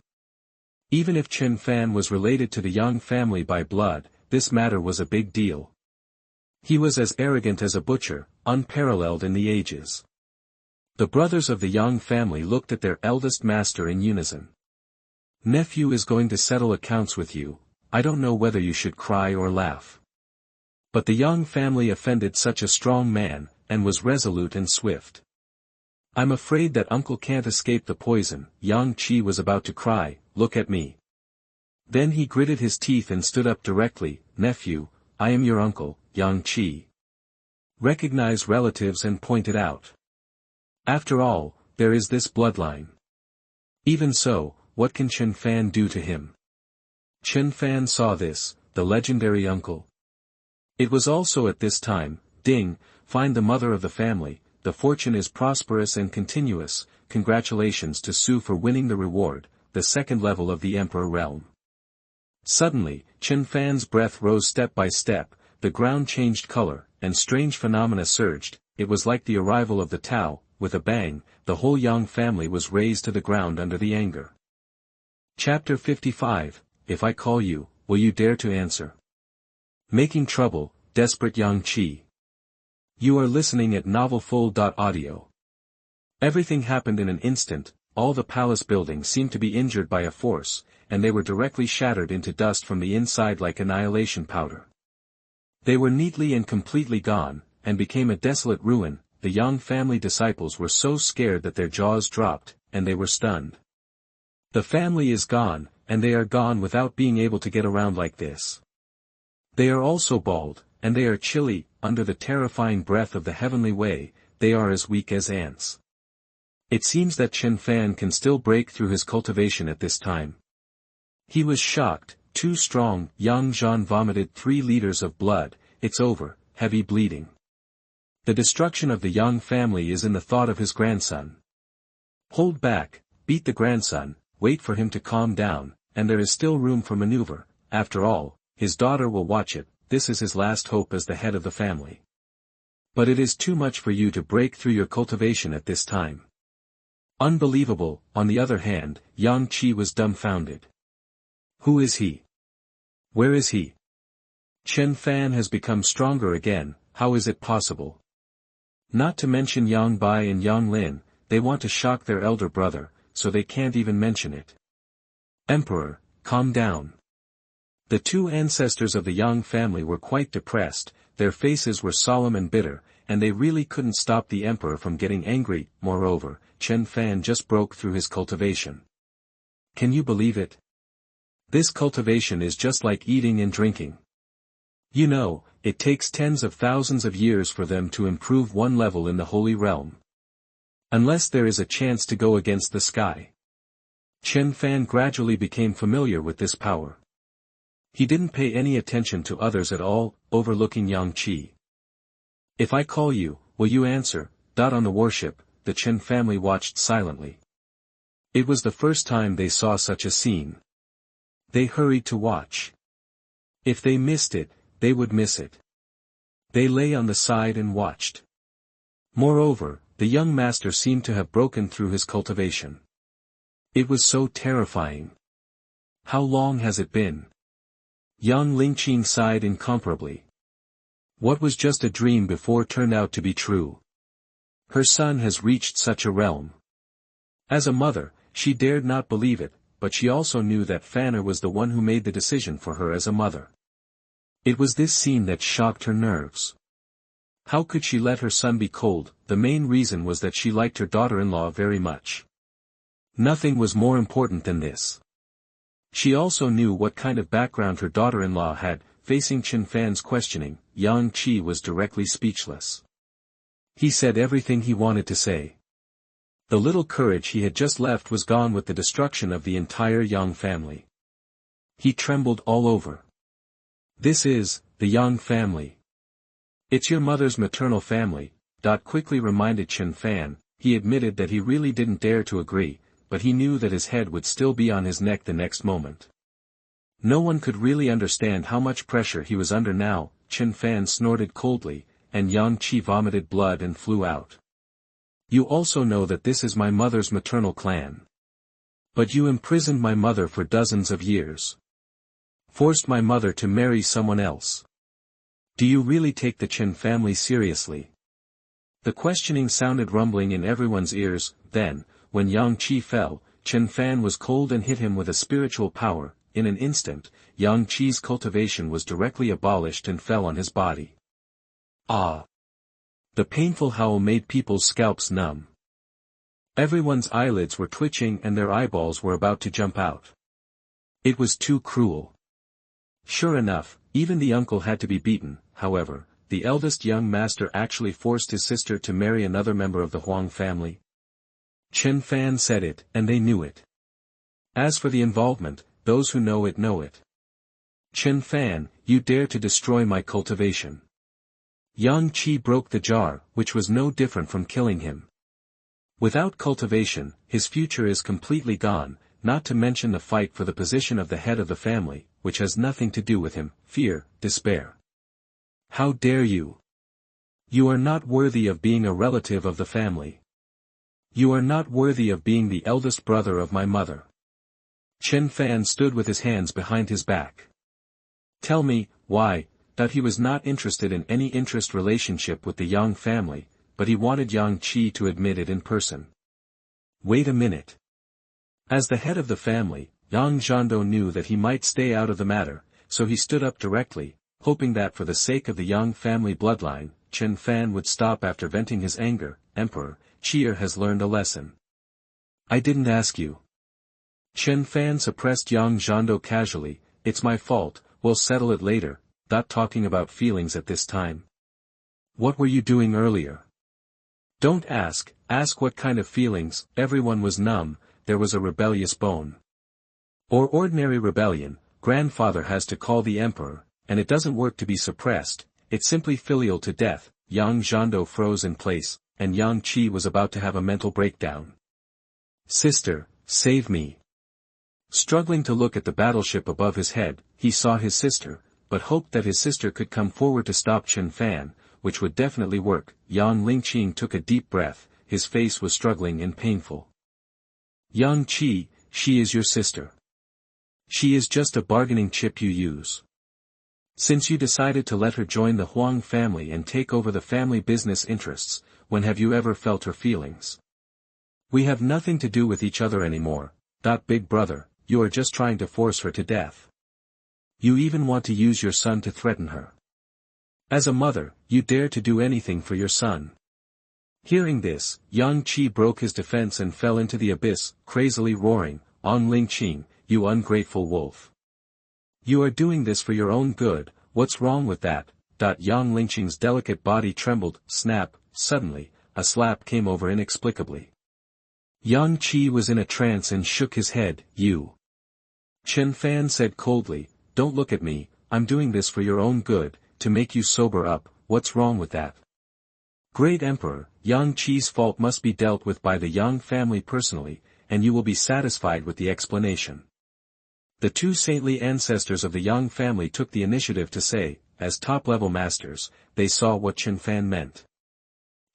Even if Chen Fan was related to the Yang family by blood, this matter was a big deal. He was as arrogant as a butcher, unparalleled in the ages. The brothers of the Yang family looked at their eldest master in unison. Nephew is going to settle accounts with you. I don't know whether you should cry or laugh. But the Yang family offended such a strong man, and was resolute and swift. I'm afraid that uncle can't escape the poison. Yang Qi was about to cry, look at me. Then he gritted his teeth and stood up directly. Nephew, I am your uncle, Yang Qi. Recognize relatives and point it out. After all, there is this bloodline. Even so, what can Chen Fan do to him? Chen Fan saw this, the legendary uncle. It was also at this time. Ding, find the mother of the family. The fortune is prosperous and continuous. Congratulations to Su for winning the reward, the second level of the Emperor realm. Suddenly, Chen Fan's breath rose step by step, the ground changed color, and strange phenomena surged. It was like the arrival of the Tao. With a bang, the whole Yang family was razed to the ground under the anger. Chapter 55, If I call you, will you dare to answer? Making trouble, desperate Yang Qi. You are listening at novelfull.audio. Everything happened in an instant. All the palace buildings seemed to be injured by a force, and they were directly shattered into dust from the inside like annihilation powder. They were neatly and completely gone, and became a desolate ruin. The Yang family disciples were so scared that their jaws dropped, and they were stunned. The family is gone, and they are gone without being able to get around like this. They are also bald, and they are chilly. Under the terrifying breath of the heavenly way, they are as weak as ants. It seems that Chen Fan can still break through his cultivation at this time. He was shocked. Too strong. Yang Zhan vomited 3 liters of blood. It's over. Heavy bleeding. The destruction of the Yang family is in the thought of his grandson. Hold back, beat the grandson, wait for him to calm down, and there is still room for maneuver. After all, his daughter will watch it. This is his last hope as the head of the family. But it is too much for you to break through your cultivation at this time. Unbelievable. On the other hand, Yang Qi was dumbfounded. Who is he? Where is he? Chen Fan has become stronger again. How is it possible? Not to mention Yang Bai and Yang Lin, they want to shock their elder brother, so they can't even mention it. Emperor, calm down. The 2 ancestors of the Yang family were quite depressed. Their faces were solemn and bitter, and they really couldn't stop the emperor from getting angry. Moreover, Chen Fan just broke through his cultivation. Can you believe it? This cultivation is just like eating and drinking. You know, it takes tens of thousands of years for them to improve one level in the Holy Realm. Unless there is a chance to go against the sky. Chen Fan gradually became familiar with this power. He didn't pay any attention to others at all, overlooking Yang Qi. If I call you, will you answer? On the warship, the Chen family watched silently. It was the first time they saw such a scene. They hurried to watch. If they missed it, they would miss it. They lay on the side and watched. Moreover, the young master seemed to have broken through his cultivation. It was so terrifying. How long has it been? Yang Lingqing sighed incomparably. What was just a dream before turned out to be true. Her son has reached such a realm. As a mother, she dared not believe it, but she also knew that Fanner was the one who made the decision for her as a mother. It was this scene that shocked her nerves. How could she let her son be cold? The main reason was that she liked her daughter-in-law very much. Nothing was more important than this. She also knew what kind of background her daughter-in-law had. Facing Chen Fan's questioning, Yang Qi was directly speechless. He said everything he wanted to say. The little courage he had just left was gone with the destruction of the entire Yang family. He trembled all over. This is, the Yang family. It's your mother's maternal family. Quickly reminded Chen Fan. He admitted that he really didn't dare to agree, but he knew that his head would still be on his neck the next moment. No one could really understand how much pressure he was under now. Chen Fan snorted coldly, and Yang Qi vomited blood and flew out. You also know that this is my mother's maternal clan. But you imprisoned my mother for dozens of years. Forced my mother to marry someone else. Do you really take the Chen family seriously? The questioning sounded rumbling in everyone's ears. Then, when Yang Qi fell, Chen Fan was cold and hit him with a spiritual power. In an instant, Yang Qi's cultivation was directly abolished and fell on his body. Ah! The painful howl made people's scalps numb. Everyone's eyelids were twitching and their eyeballs were about to jump out. It was too cruel. Sure enough, even the uncle had to be beaten. However, the eldest young master actually forced his sister to marry another member of the Huang family. Chen Fan said it, and they knew it. As for the involvement, those who know it know it. Chen Fan, you dare to destroy my cultivation. Yang Qi broke the jar, which was no different from killing him. Without cultivation, his future is completely gone, not to mention the fight for the position of the head of the family. which has nothing to do with him, fear, despair. How dare you? You are not worthy of being a relative of the family. You are not worthy of being the eldest brother of my mother. Chen Fan stood with his hands behind his back. Tell me, why, that he was not interested in any interest relationship with the Yang family, but he wanted Yang Qi to admit it in person. Wait a minute. As the head of the family, Yang Zhandou knew that he might stay out of the matter, so he stood up directly, hoping that for the sake of the Yang family bloodline, Chen Fan would stop after venting his anger. Emperor Jiuxuan has learned a lesson. I didn't ask you. Chen Fan suppressed Yang Zhandou casually. It's my fault, we'll settle it later, not talking about feelings at this time. What were you doing earlier? Don't ask what kind of feelings. Everyone was numb, there was a rebellious bone. Or ordinary rebellion, grandfather has to call the emperor, and it doesn't work to be suppressed, it's simply filial to death. Yang Zhandou froze in place, and Yang Qi was about to have a mental breakdown. Sister, save me. Struggling to look at the battleship above his head, he saw his sister, but hoped that his sister could come forward to stop Chen Fan, which would definitely work. Yang Lingqing took a deep breath, his face was struggling and painful. Yang Qi, she is your sister. She is just a bargaining chip you use. Since you decided to let her join the Huang family and take over the family business interests, when have you ever felt her feelings? We have nothing to do with each other anymore. Big brother, you are just trying to force her to death. You even want to use your son to threaten her. As a mother, you dare to do anything for your son. Hearing this, Yang Qi broke his defense and fell into the abyss, crazily roaring, On Lingqing, you ungrateful wolf. You are doing this for your own good, what's wrong with that? Yang Lingqing's delicate body trembled. Snap, suddenly, a slap came over inexplicably. Yang Qi was in a trance and shook his head. You. Chen Fan said coldly, don't look at me, I'm doing this for your own good, to make you sober up. What's wrong with that? Great Emperor, Yang Qi's fault must be dealt with by the Yang family personally, and you will be satisfied with the explanation. The two saintly ancestors of the Yang family took the initiative to say, as top-level masters, they saw what Chen Fan meant.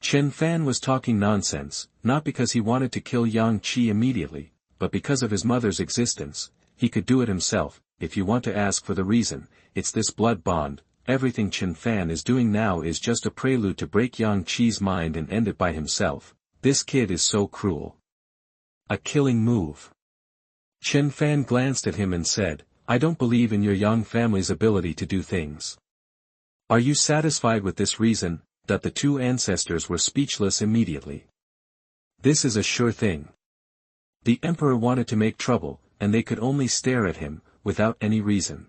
Chen Fan was talking nonsense, not because he wanted to kill Yang Qi immediately, but because of his mother's existence. He could do it himself. If you want to ask for the reason, it's this blood bond. Everything Chen Fan is doing now is just a prelude to break Yang Qi's mind and end it by himself. This kid is so cruel. A killing move. Chen Fan glanced at him and said, I don't believe in your Yang family's ability to do things. Are you satisfied with this reason? That the two ancestors were speechless immediately. This is a sure thing. The emperor wanted to make trouble, and they could only stare at him, without any reason.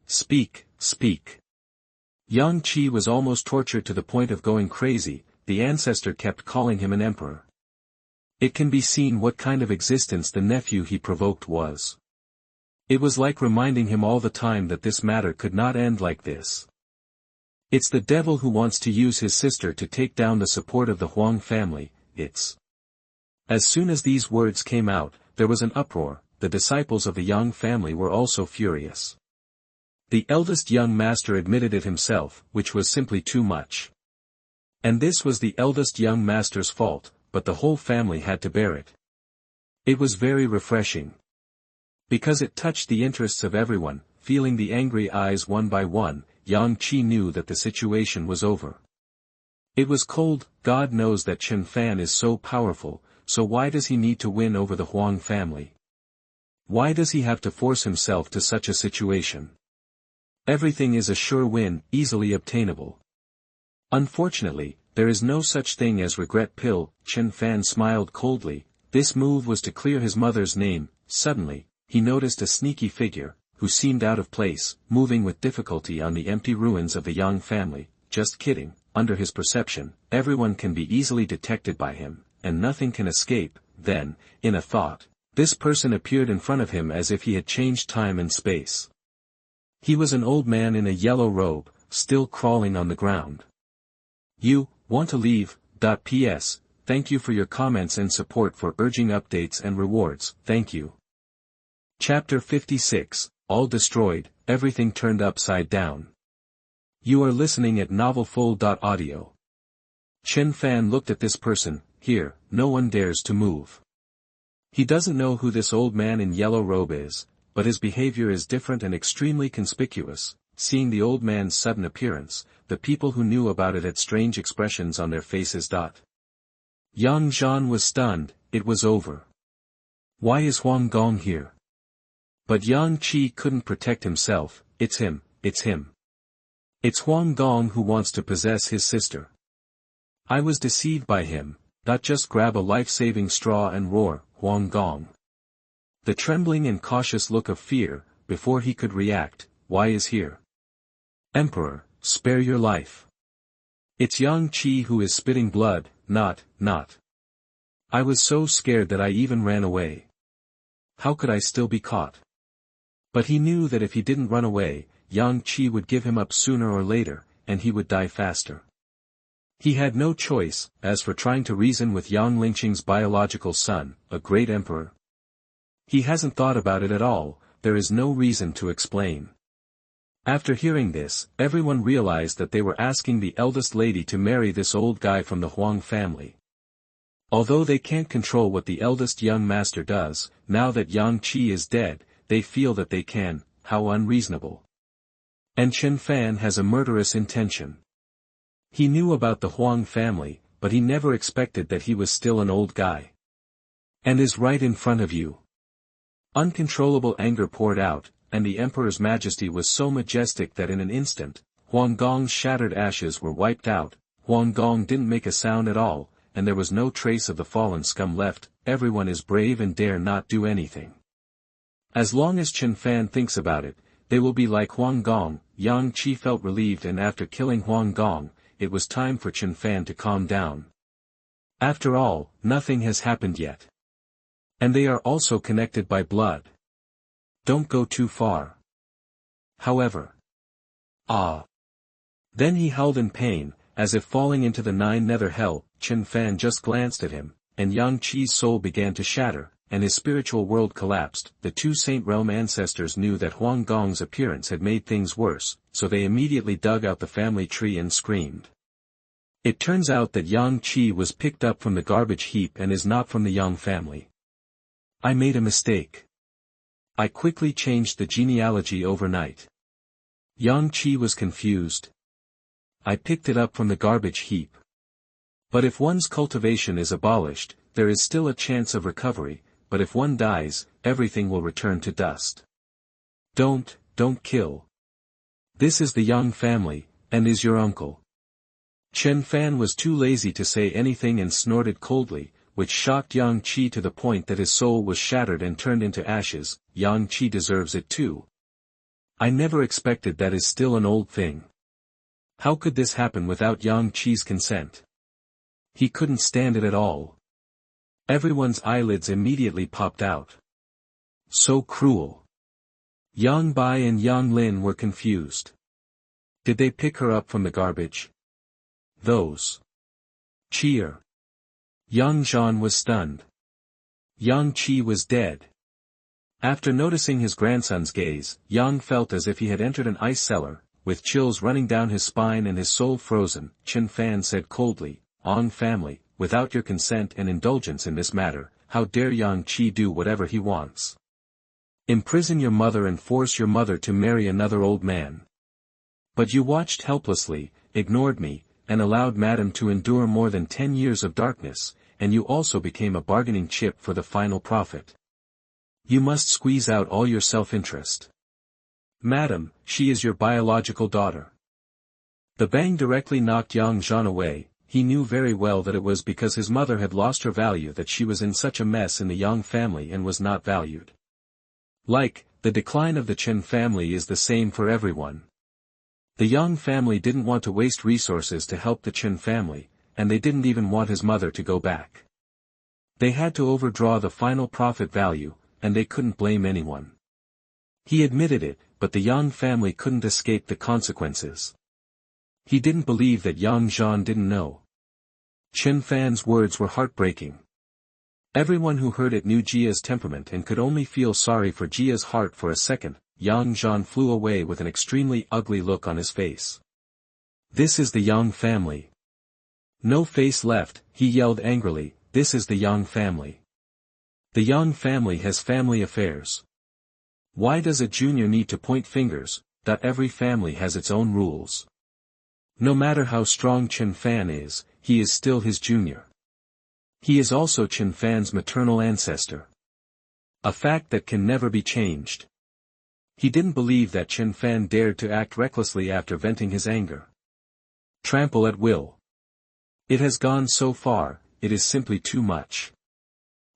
Speak, speak. Yang Qi was almost tortured to the point of going crazy. The ancestor kept calling him an emperor. It can be seen what kind of existence the nephew he provoked was. It was like reminding him all the time that this matter could not end like this. It's the devil who wants to use his sister to take down the support of the Huang family. It's. As soon as these words came out, there was an uproar. The disciples of the Yang family were also furious. The eldest young master admitted it himself, which was simply too much. And this was the eldest young master's fault, but the whole family had to bear it. It was very refreshing. Because it touched the interests of everyone. Feeling the angry eyes one by one, Yang Qi knew that the situation was over. It was cold. God knows that Chen Fan is so powerful, so why does he need to win over the Huang family? Why does he have to force himself to such a situation? Everything is a sure win, easily obtainable. Unfortunately, there is no such thing as regret pill. Chen Fan smiled coldly. This move was to clear his mother's name. Suddenly, he noticed a sneaky figure, who seemed out of place, moving with difficulty on the empty ruins of the Yang family. Just kidding, under his perception, everyone can be easily detected by him, and nothing can escape. Then, in a thought, this person appeared in front of him as if he had changed time and space. He was an old man in a yellow robe, still crawling on the ground. You, want to leave? P.S. Thank you for your comments and support for urging updates and rewards. Thank you. Chapter 56, all destroyed, everything turned upside down. You are listening at novelfull.audio. Chen Fan looked at this person. Here, no one dares to move. He doesn't know who this old man in yellow robe is, but his behavior is different and extremely conspicuous. Seeing the old man's sudden appearance, the people who knew about it had strange expressions on their faces. Yang Zhan was stunned. It was over. Why is Huang Gong here? But Yang Qi couldn't protect himself. It's him, it's him. It's Huang Gong who wants to possess his sister. I was deceived by him. Not just grab a life-saving straw and roar, Huang Gong. The trembling and cautious look of fear, before he could react. Why is here? Emperor, spare your life. It's Yang Qi who is spitting blood, not. I was so scared that I even ran away. How could I still be caught? But he knew that if he didn't run away, Yang Qi would give him up sooner or later, and he would die faster. He had no choice. As for trying to reason with Yang Lingqing's biological son, a great emperor, he hasn't thought about it at all. There is no reason to explain. After hearing this, everyone realized that they were asking the eldest lady to marry this old guy from the Huang family. Although they can't control what the eldest young master does, now that Yang Qi is dead, they feel that they can. How unreasonable. And Chen Fan has a murderous intention. He knew about the Huang family, but he never expected that he was still an old guy. And is right in front of you. Uncontrollable anger poured out, and the emperor's majesty was so majestic that in an instant, Huang Gong's shattered ashes were wiped out. Huang Gong didn't make a sound at all, and there was no trace of the fallen scum left. Everyone is brave and dare not do anything. As long as Chen Fan thinks about it, they will be like Huang Gong. Yang Qi felt relieved, and after killing Huang Gong, it was time for Chen Fan to calm down. After all, nothing has happened yet. And they are also connected by blood. Don't go too far. However. Then he howled in pain, as if falling into the nether hell. Chen Fan just glanced at him, and Yang Qi's soul began to shatter, and his spiritual world collapsed. The two Saint Realm ancestors knew that Huang Gong's appearance had made things worse, so they immediately dug out the family tree and screamed. It turns out that Yang Qi was picked up from the garbage heap and is not from the Yang family. I made a mistake. I quickly changed the genealogy overnight. Yang Qi was confused. I picked it up from the garbage heap. But if one's cultivation is abolished, there is still a chance of recovery, but if one dies, everything will return to dust. Don't kill. This is the Yang family, and is your uncle. Chen Fan was too lazy to say anything and snorted coldly, which shocked Yang Qi to the point that his soul was shattered and turned into ashes. Yang Qi deserves it too. I never expected that is still an old thing. How could this happen without Yang Qi's consent? He couldn't stand it at all. Everyone's eyelids immediately popped out. So cruel. Yang Bai and Yang Lin were confused. Did they pick her up from the garbage? Those. Cheer. Yang Zhan was stunned. Yang Qi was dead. After noticing his grandson's gaze, Yang felt as if he had entered an ice cellar, with chills running down his spine and his soul frozen. Chen Fan said coldly, "Ang family, without your consent and indulgence in this matter, how dare Yang Qi do whatever he wants? Imprison your mother and force your mother to marry another old man. But you watched helplessly, ignored me, and allowed Madam to endure more than 10 years of darkness, and you also became a bargaining chip for the final profit. You must squeeze out all your self-interest. Madam, she is your biological daughter." The bang directly knocked Yang Zhan away. He knew very well that it was because his mother had lost her value that she was in such a mess in the Yang family and was not valued. The decline of the Chen family is the same for everyone. The Yang family didn't want to waste resources to help the Chen family, and they didn't even want his mother to go back. They had to overdraw the final profit value, and they couldn't blame anyone. He admitted it, but the Yang family couldn't escape the consequences. He didn't believe that Yang Zhan didn't know. Chen Fan's words were heartbreaking. Everyone who heard it knew Jia's temperament and could only feel sorry for Jia's heart for a second. Yang Zhan flew away with an extremely ugly look on his face. This is the Yang family. No face left, he yelled angrily, this is the Yang family. The Yang family has family affairs. Why does a junior need to point fingers? That every family has its own rules. No matter how strong Chen Fan is, he is still his junior. He is also Chen Fan's maternal ancestor. A fact that can never be changed. He didn't believe that Chen Fan dared to act recklessly after venting his anger. Trample at will. It has gone so far, it is simply too much.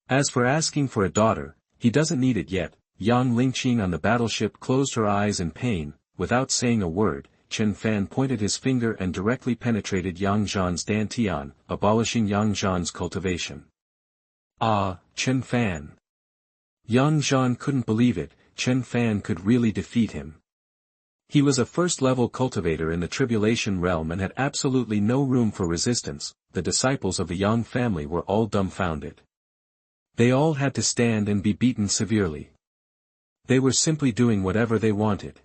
As for asking for a daughter, he doesn't need it yet. Yang Lingqing on the battleship closed her eyes in pain. Without saying a word, Chen Fan pointed his finger and directly penetrated Yang Zhan's dantian, abolishing Yang Zhan's cultivation. Ah, Chen Fan. Yang Zhan couldn't believe it, Chen Fan could really defeat him. He was a first-level cultivator in the tribulation realm and had absolutely no room for resistance. The disciples of the Yang family were all dumbfounded. They all had to stand and be beaten severely. They were simply doing whatever they wanted.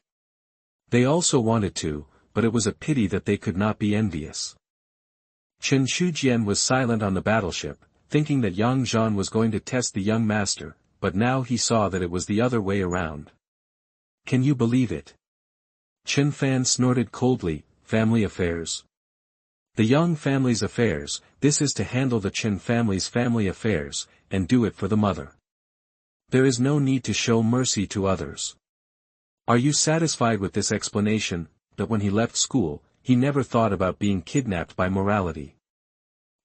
They also wanted to, but it was a pity that they could not be envious. Chen Shujian was silent on the battleship, thinking that Yang Zhan was going to test the young master, but now he saw that it was the other way around. Can you believe it? Chen Fan snorted coldly, family affairs. The Yang family's affairs, this is to handle the Chen family's family affairs, and do it for the mother. There is no need to show mercy to others. Are you satisfied with this explanation, that when he left school, he never thought about being kidnapped by morality?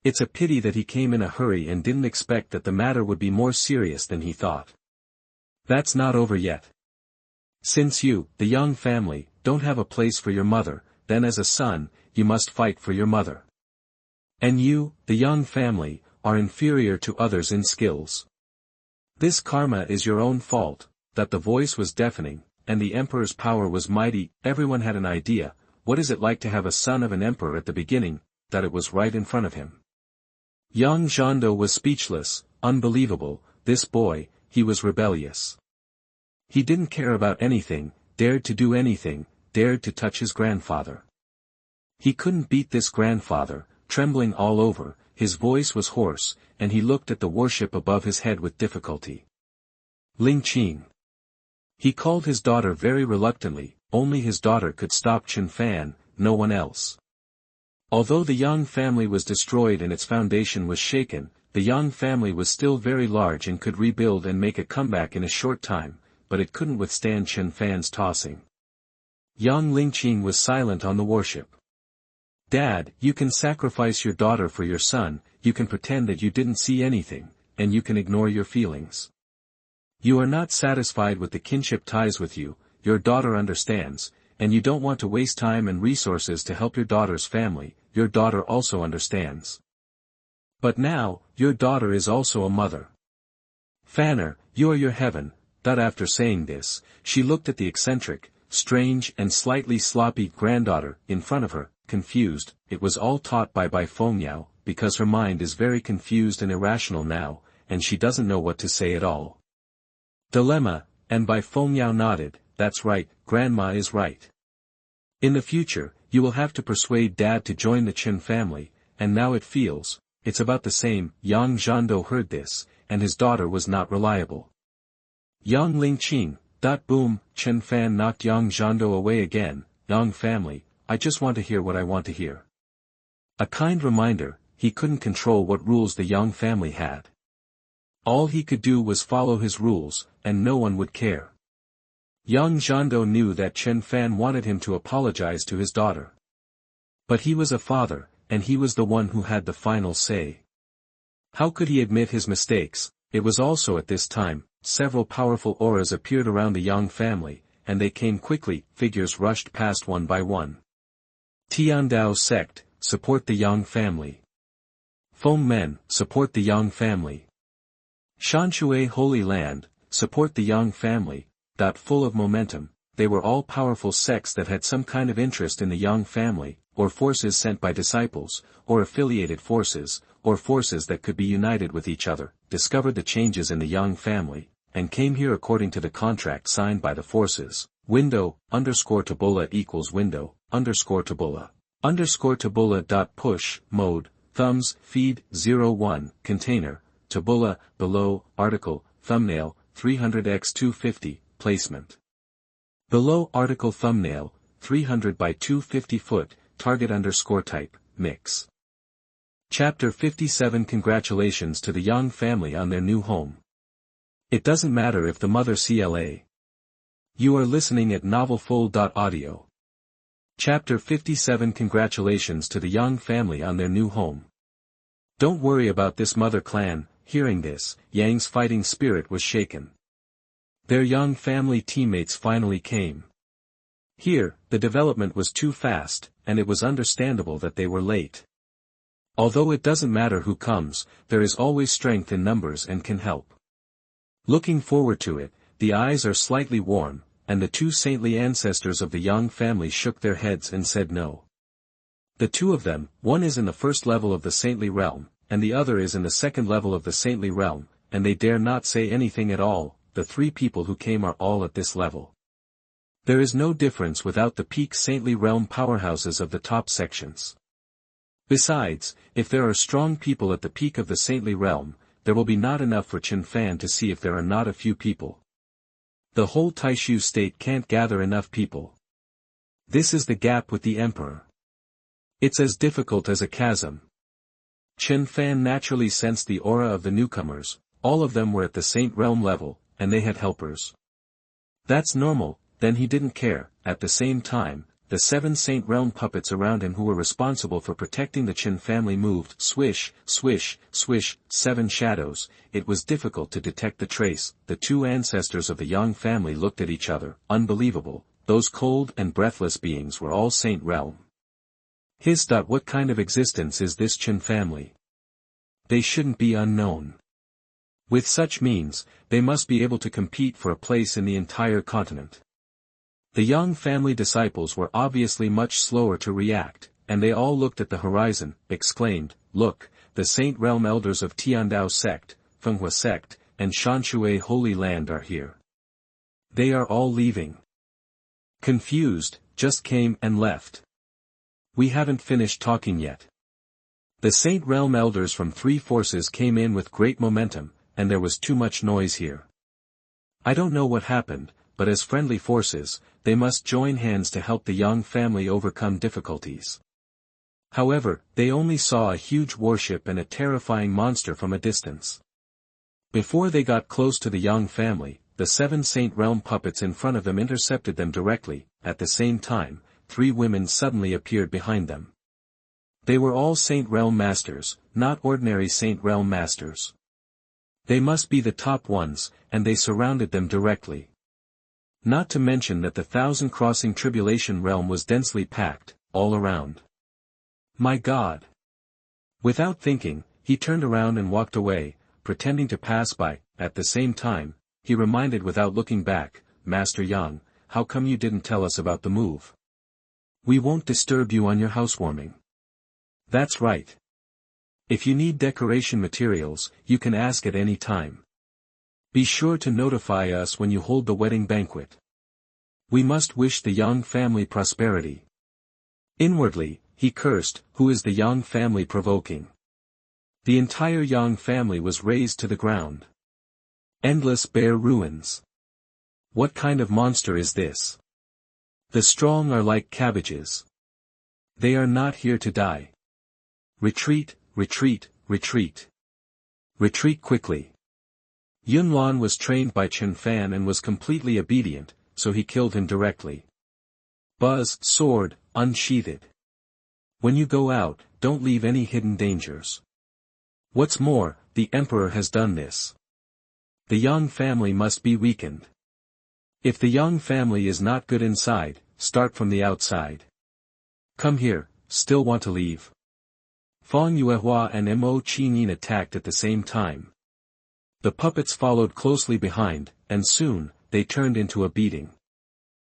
It's a pity that he came in a hurry and didn't expect that the matter would be more serious than he thought. That's not over yet. Since you, the Yang family, don't have a place for your mother, then as a son, you must fight for your mother. And you, the Yang family, are inferior to others in skills. This karma is your own fault. That the voice was deafening, and the emperor's power was mighty. Everyone had an idea, what is it like to have a son of an emperor at the beginning, that it was right in front of him. Young Zhandou was speechless. Unbelievable, this boy, he was rebellious. He didn't care about anything, dared to do anything, dared to touch his grandfather. He couldn't beat this grandfather, trembling all over, his voice was hoarse, and he looked at the warship above his head with difficulty. Ling Qing. He called his daughter very reluctantly, only his daughter could stop Chen Fan, no one else. Although the Yang family was destroyed and its foundation was shaken, the Yang family was still very large and could rebuild and make a comeback in a short time, but it couldn't withstand Chen Fan's tossing. Yang Lingqing was silent on the warship. Dad, you can sacrifice your daughter for your son, you can pretend that you didn't see anything, and you can ignore your feelings. You are not satisfied with the kinship ties with you, your daughter understands, and you don't want to waste time and resources to help your daughter's family, your daughter also understands. But now, your daughter is also a mother. Fanner, you are your heaven. That after saying this, she looked at the eccentric, strange and slightly sloppy granddaughter in front of her, confused. It was all taught by Fengmiao, because her mind is very confused and irrational now, and she doesn't know what to say at all. Dilemma, and Fengmiao nodded, that's right, grandma is right. In the future, you will have to persuade dad to join the Chen family, and now it feels, it's about the same. Yang Zhandou heard this, and his daughter was not reliable. Yang Lingqing, boom, Chen Fan knocked Yang Zhandou away again. Yang family, I just want to hear what I want to hear. A kind reminder, he couldn't control what rules the Yang family had. All he could do was follow his rules, and no one would care. Yang Zhandou knew that Chen Fan wanted him to apologize to his daughter. But he was a father, and he was the one who had the final say. How could he admit his mistakes? It was also at this time, several powerful auras appeared around the Yang family, and they came quickly. Figures rushed past one by one. Tiandao sect, support the Yang family. Feng men, support the Yang family. Shanshui Holy Land, support the Yang family. Full of momentum, they were all powerful sects that had some kind of interest in the Yang family, or forces sent by disciples, or affiliated forces, or forces that could be united with each other, discovered the changes in the Yang family, and came here according to the contract signed by the forces. Window, _Tabula equals window, _Tabula. _Tabula dot push, mode, thumbs, feed, 01, container, tabula, below, article, thumbnail, 300x250, placement. Below article thumbnail, 300 by 250 foot, target _type, mix. Chapter 57 Congratulations to the Yang family on their new home. It doesn't matter if the mother CLA. You are listening at novelfull.audio. Chapter 57 Congratulations to the Yang family on their new home. Don't worry about this mother clan. Hearing this, Yang's fighting spirit was shaken. Their Yang family teammates finally came. Here, the development was too fast, and it was understandable that they were late. Although it doesn't matter who comes, there is always strength in numbers and can help. Looking forward to it, the eyes are slightly warm, and the two saintly ancestors of the Yang family shook their heads and said no. The two of them, one is in the first level of the saintly realm, and the other is in the second level of the saintly realm, and they dare not say anything at all. The three people who came are all at this level. There is no difference without the peak saintly realm powerhouses of the top sections. Besides, if there are strong people at the peak of the saintly realm, there will be not enough for Chen Fan to see if there are not a few people. The whole Taishu state can't gather enough people. This is the gap with the emperor. It's as difficult as a chasm. Chen Fan naturally sensed the aura of the newcomers. All of them were at the saint realm level, and they had helpers. That's normal. Then he didn't care. At the same time, the 7 saint realm puppets around him who were responsible for protecting the Chen family moved. Swish, swish, swish, 7 shadows. It was difficult to detect the trace. The two ancestors of the Yang family looked at each other. Unbelievable. Those cold and breathless beings were all saint realm. What kind of existence is this Chen family? They shouldn't be unknown. With such means, they must be able to compete for a place in the entire continent. The Yang family disciples were obviously much slower to react, and they all looked at the horizon, exclaimed, "Look, the Saint Realm elders of Tiandao sect, Fenghua sect, and Shanshui Holy Land are here. They are all leaving." Confused, just came and left. We haven't finished talking yet. The Saint Realm elders from 3 forces came in with great momentum, and there was too much noise here. I don't know what happened, but as friendly forces, they must join hands to help the Yang family overcome difficulties. However, they only saw a huge warship and a terrifying monster from a distance. Before they got close to the Yang family, the 7 Saint Realm puppets in front of them intercepted them directly. At the same time, 3 women suddenly appeared behind them. They were all Saint Realm masters, not ordinary Saint Realm masters. They must be the top ones, and they surrounded them directly. Not to mention that the 1,000 crossing tribulation realm was densely packed, all around. My God! Without thinking, he turned around and walked away, pretending to pass by. At the same time, he reminded without looking back, "Master Yang, how come you didn't tell us about the move? We won't disturb you on your housewarming." That's right. If you need decoration materials, you can ask at any time. Be sure to notify us when you hold the wedding banquet. We must wish the Yang family prosperity. Inwardly, he cursed, who is the Yang family provoking? The entire Yang family was razed to the ground. Endless bare ruins. What kind of monster is this? The strong are like cabbages. They are not here to die. Retreat, retreat, retreat. Retreat quickly. Yunlan was trained by Chen Fan and was completely obedient, so he killed him directly. Buzz, sword, unsheathed. When you go out, don't leave any hidden dangers. What's more, the Emperor has done this. The Yang family must be weakened. If the Yang family is not good inside, start from the outside. Come here, still want to leave? Fang Yuehua and Mo Qinyin attacked at the same time. The puppets followed closely behind, and soon, they turned into a beating.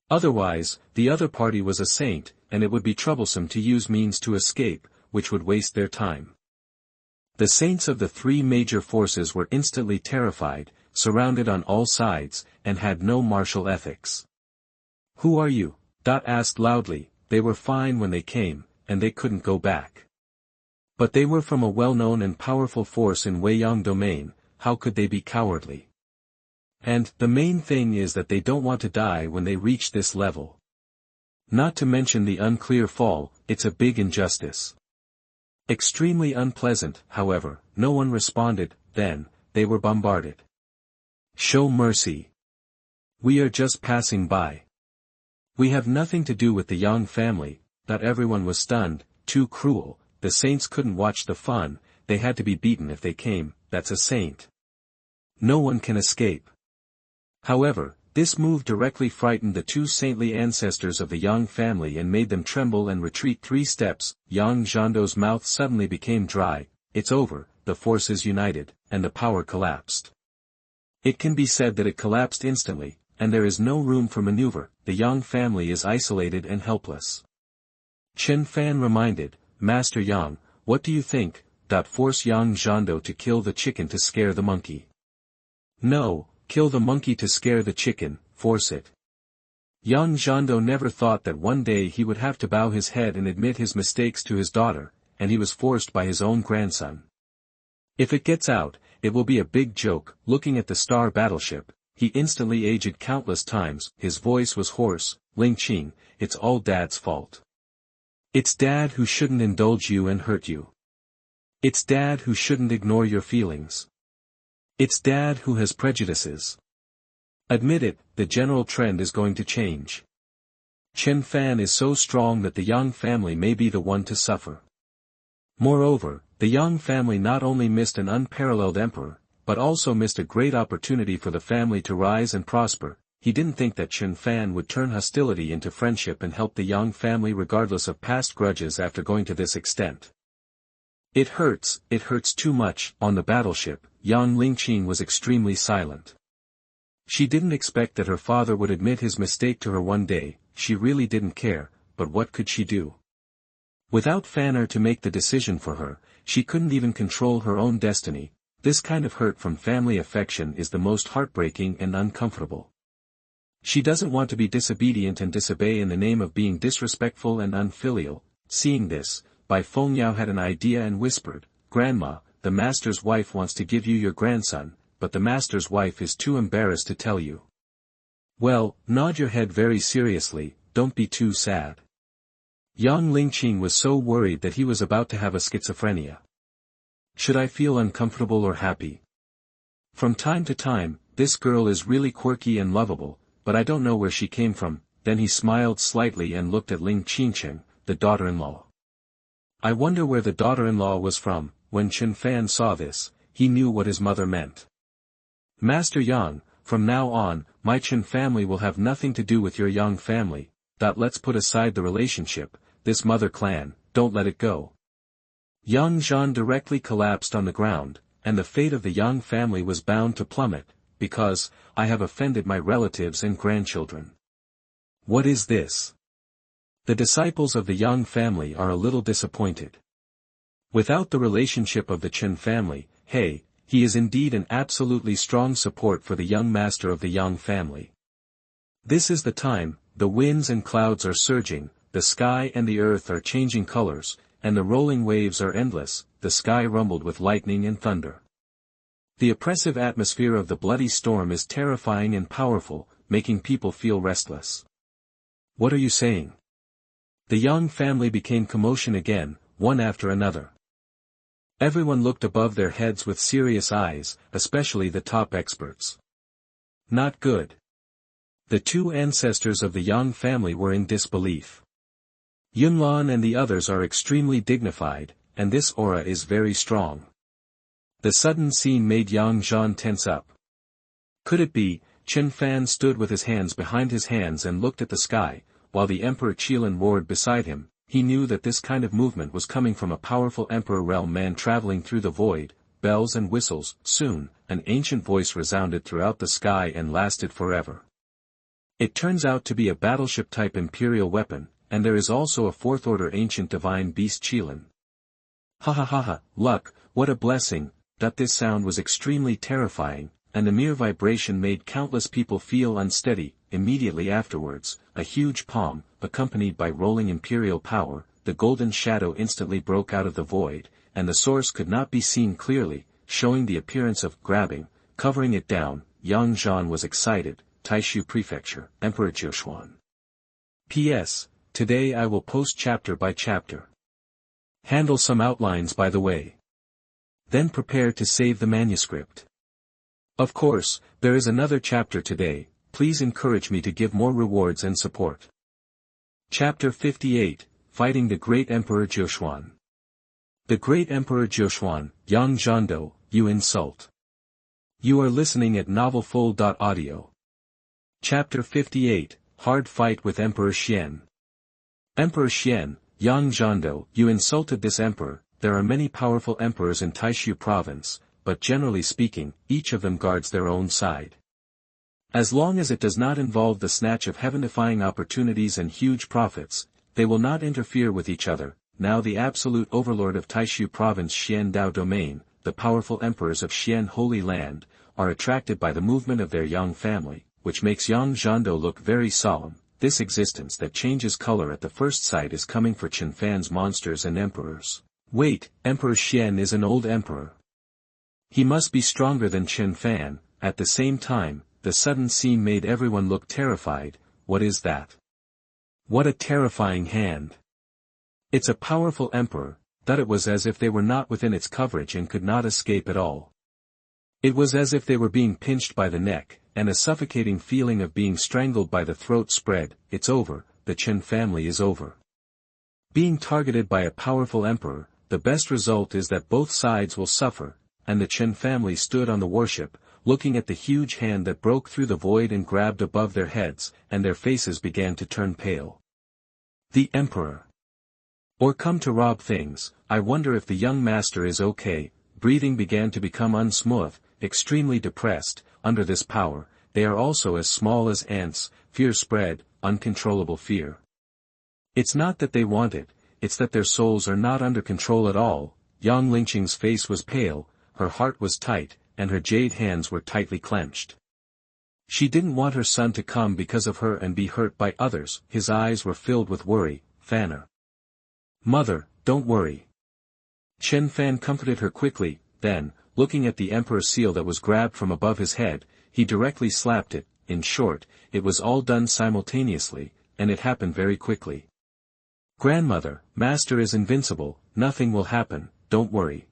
Otherwise, the other party was a saint, and it would be troublesome to use means to escape, which would waste their time. The saints of the 3 major forces were instantly terrified, surrounded on all sides, and had no martial ethics. "Who are you?" Asked loudly. They were fine when they came, and they couldn't go back. But they were from a well-known and powerful force in Weiyang domain, how could they be cowardly? And, the main thing is that they don't want to die when they reach this level. Not to mention the unclear fall, it's a big injustice. Extremely unpleasant, however, no one responded, then, they were bombarded. "Show mercy. We are just passing by. We have nothing to do with the Yang family." Everyone was stunned, too cruel, the saints couldn't watch the fun, they had to be beaten if they came, that's a saint. No one can escape. However, this move directly frightened the two saintly ancestors of the Yang family and made them tremble and retreat 3 steps. Young Zhandou's mouth suddenly became dry. It's over, the forces united, and the power collapsed. It can be said that it collapsed instantly, and there is no room for maneuver, the Yang family is isolated and helpless. Chen Fan reminded, "Master Yang, what do you think? Force Yang Zhandou to kill the chicken to scare the monkey." "No, kill the monkey to scare the chicken, force it." Yang Zhandou never thought that one day he would have to bow his head and admit his mistakes to his daughter, and he was forced by his own grandson. If it gets out, it will be a big joke. Looking at the star battleship, he instantly aged countless times, his voice was hoarse. "Ling Qing, it's all Dad's fault. It's Dad who shouldn't indulge you and hurt you. It's Dad who shouldn't ignore your feelings. It's Dad who has prejudices. Admit it, the general trend is going to change. Chen Fan is so strong that the Yang family may be the one to suffer." Moreover, the Yang family not only missed an unparalleled emperor, but also missed a great opportunity for the family to rise and prosper. He didn't think that Chen Fan would turn hostility into friendship and help the Yang family regardless of past grudges after going to this extent. It hurts too much." On the battleship, young Ling Qing was extremely silent. She didn't expect that her father would admit his mistake to her one day, she really didn't care, but what could she do? Without Fanner to make the decision for her, she couldn't even control her own destiny. This kind of hurt from family affection is the most heartbreaking and uncomfortable. She doesn't want to be disobedient and disobey in the name of being disrespectful and unfilial. Seeing this, Bai Fengyao had an idea and whispered, "Grandma, the master's wife wants to give you your grandson, but the master's wife is too embarrassed to tell you." "Well, nod your head very seriously, don't be too sad." Young Ling Qing was so worried that he was about to have a schizophrenia. "Should I feel uncomfortable or happy? From time to time, this girl is really quirky and lovable, but I don't know where she came from." Then he smiled slightly and looked at Ling Qingchen, the daughter-in-law. I wonder where the daughter-in-law was from. When Chen Fan saw this, he knew what his mother meant. "Master Yang, from now on, my Chen family will have nothing to do with your Yang family. Let's put aside the relationship, this mother clan, don't let it go." Yang Zhan directly collapsed on the ground, and the fate of the Yang family was bound to plummet, because, I have offended my relatives and grandchildren. What is this? The disciples of the Yang family are a little disappointed. Without the relationship of the Chen family, hey, he is indeed an absolutely strong support for the young master of the Yang family. This is the time, the winds and clouds are surging, the sky and the earth are changing colors, and the rolling waves are endless, the sky rumbled with lightning and thunder. The oppressive atmosphere of the bloody storm is terrifying and powerful, making people feel restless. What are you saying? The Yang family became commotion again, one after another. Everyone looked above their heads with serious eyes, especially the top experts. Not good. The two ancestors of the Yang family were in disbelief. Yunlan and the others are extremely dignified, and this aura is very strong. The sudden scene made Yang Zhan tense up. Could it be? Chen Fan stood with his hands behind his hands and looked at the sky, while the Emperor Jiuxuan roared beside him. He knew that this kind of movement was coming from a powerful Emperor realm man traveling through the void. Bells and whistles. Soon, an ancient voice resounded throughout the sky and lasted forever. It turns out to be a battleship-type imperial weapon, and there is also a fourth-order ancient divine beast Qilin. Ha ha ha ha, luck, what a blessing. This sound was extremely terrifying. and the mere vibration made countless people feel unsteady. Immediately afterwards, a huge palm, accompanied by rolling imperial power, the golden shadow instantly broke out of the void, and the source could not be seen clearly, showing the appearance of grabbing, covering it down. Yang Zhan was excited. Taishu Prefecture, Emperor Jiuxuan. P.S. Today I will post chapter by chapter. Handle some outlines by the way. Then prepare to save the manuscript. Of course, there is another chapter today. Please encourage me to give more rewards and support. Chapter 58, Fighting the Great Emperor Jiuxuan. The Great Emperor Jiuxuan, Yang Zhandou, you insult. You are listening at novelfull.audio. Chapter 58, Hard Fight with Emperor Xian. Emperor Xian, Yang Zhandou, you insulted this emperor. There are many powerful emperors in Taishu province, but generally speaking, each of them guards their own side. As long as it does not involve the snatch of heaven-defying opportunities and huge profits, they will not interfere with each other. Now the absolute overlord of Taishu province Xian Dao domain, the powerful emperors of Xian Holy Land, are attracted by the movement of their young family, which makes Yang Zhandou look very solemn. This existence that changes color at the first sight is coming for Chen Fan's monsters and emperors. Wait, Emperor Xian is an old emperor. He must be stronger than Chen Fan. At the same time, the sudden scene made everyone look terrified. What is that? What a terrifying hand. It's a powerful emperor. That it was as if they were not within its coverage and could not escape at all. It was as if they were being pinched by the neck, and a suffocating feeling of being strangled by the throat spread. It's over, the Chen family is over. Being targeted by a powerful emperor, the best result is that both sides will suffer, and the Chen family stood on the warship, looking at the huge hand that broke through the void and grabbed above their heads, and their faces began to turn pale. The emperor. Or come to rob things. I wonder if the young master is okay. Breathing began to become unsmooth, extremely depressed. Under this power, they are also as small as ants. Fear spread, uncontrollable fear. It's not that they want it, it's that their souls are not under control at all. Yang Lingqing's face was pale, her heart was tight, and her jade hands were tightly clenched. She didn't want her son to come because of her and be hurt by others. His eyes were filled with worry. Fanner. Mother, don't worry. Chen Fan comforted her quickly. Then, looking at the emperor's seal that was grabbed from above his head, he directly slapped it. In short, it was all done simultaneously, and it happened very quickly. Grandmother, master is invincible, nothing will happen, don't worry.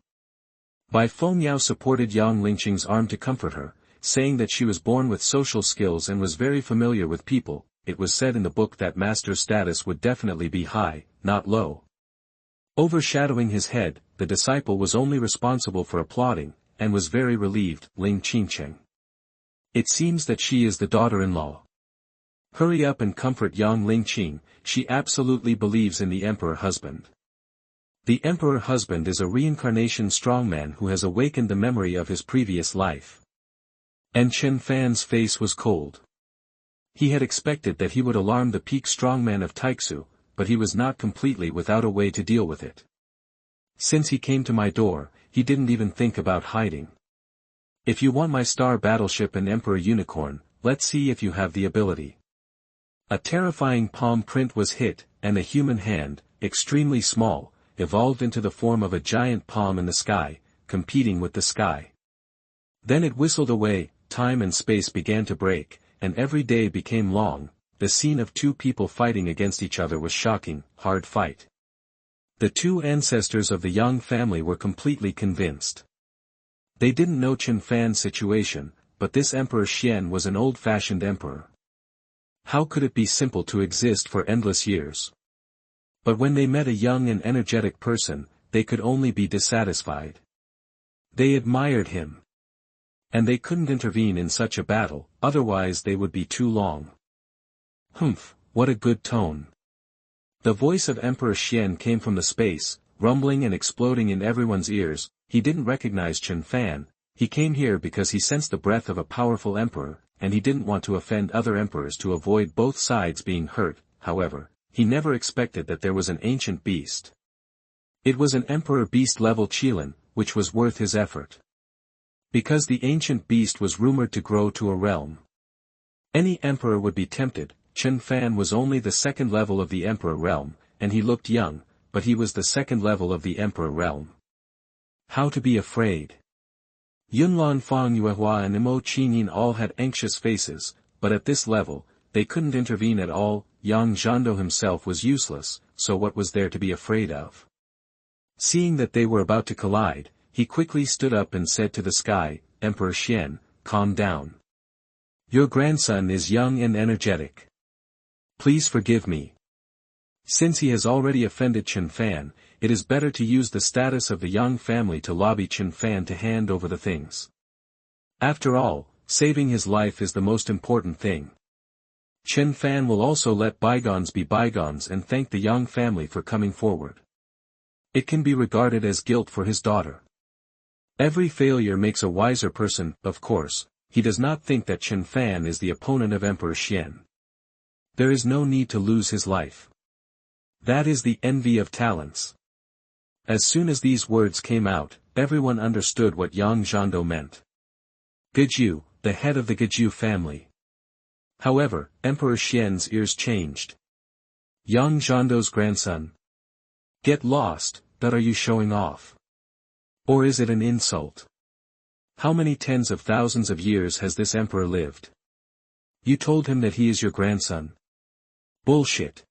Bai Fengyao supported Yang Lingqing's arm to comfort her, saying that she was born with social skills and was very familiar with people. It was said in the book that master's status would definitely be high, not low. Overshadowing his head, the disciple was only responsible for applauding, and was very relieved. Ling Qingcheng. It seems that she is the daughter-in-law. Hurry up and comfort Yang Lingqing, she absolutely believes in the emperor husband. The emperor husband is a reincarnation strongman who has awakened the memory of his previous life. And Chen Fan's face was cold. He had expected that he would alarm the peak strongman of Taixu, but he was not completely without a way to deal with it. Since he came to my door, he didn't even think about hiding. If you want my star battleship and Emperor Unicorn, let's see if you have the ability. A terrifying palm print was hit, and a human hand, extremely small, evolved into the form of a giant palm in the sky, competing with the sky. Then it whistled away, time and space began to break, and every day became long. The scene of two people fighting against each other was shocking. Hard fight. The two ancestors of the Yang family were completely convinced. They didn't know Chen Fan's situation, but this Emperor Xian was an old-fashioned emperor. How could it be simple to exist for endless years? But when they met a young and energetic person, they could only be dissatisfied. They admired him. And they couldn't intervene in such a battle, otherwise they would be too long. Humph, what a good tone. The voice of Emperor Xian came from the space, rumbling and exploding in everyone's ears. He didn't recognize Chen Fan. He came here because he sensed the breath of a powerful emperor, and he didn't want to offend other emperors to avoid both sides being hurt. However, he never expected that there was an ancient beast. It was an emperor beast level Qilin, which was worth his effort. Because the ancient beast was rumored to grow to a realm. Any emperor would be tempted. Chen Fan was only the second level of the emperor realm, and he looked young, but he was the second level of the emperor realm. How to be afraid? Yunlan Fang Yuehua and Imo Qinyin all had anxious faces, but at this level, they couldn't intervene at all. Young Zhandou himself was useless, so what was there to be afraid of? Seeing that they were about to collide, he quickly stood up and said to the sky, Emperor Xian, calm down. Your grandson is young and energetic. Please forgive me. Since he has already offended Chen Fan, it is better to use the status of the Yang family to lobby Chen Fan to hand over the things. After all, saving his life is the most important thing. Chen Fan will also let bygones be bygones and thank the Yang family for coming forward. It can be regarded as guilt for his daughter. Every failure makes a wiser person. Of course, he does not think that Chen Fan is the opponent of Emperor Xian. There is no need to lose his life. That is the envy of talents. As soon as these words came out, everyone understood what Yang Zhandou meant. Geju, the head of the Geju family. However, Emperor Xian's ears changed. Yang Zhandou's grandson. Get lost, that are you showing off? Or is it an insult? How many tens of thousands of years has this emperor lived? You told him that he is your grandson. Bullshit.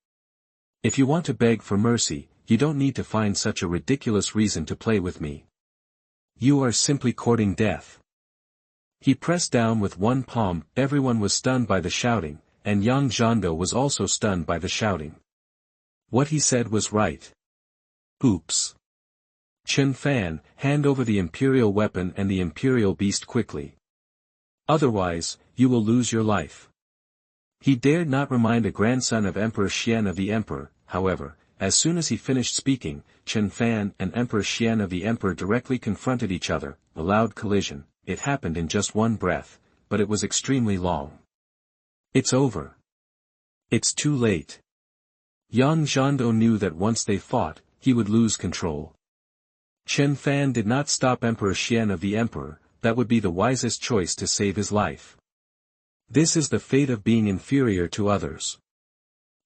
If you want to beg for mercy, you don't need to find such a ridiculous reason to play with me. You are simply courting death. He pressed down with one palm. Everyone was stunned by the shouting, and Yang Zhandou was also stunned by the shouting. What he said was right. Oops. Chen Fan, hand over the imperial weapon and the imperial beast quickly. Otherwise, you will lose your life. He dared not remind a grandson of Emperor Xian of the Emperor. However, as soon as he finished speaking, Chen Fan and Emperor Xian of the Emperor directly confronted each other. A loud collision. It happened in just one breath, but it was extremely long. It's over. It's too late. Yang Zhandou knew that once they fought, he would lose control. Chen Fan did not stop Emperor Xian of the Emperor. That would be the wisest choice to save his life. This is the fate of being inferior to others.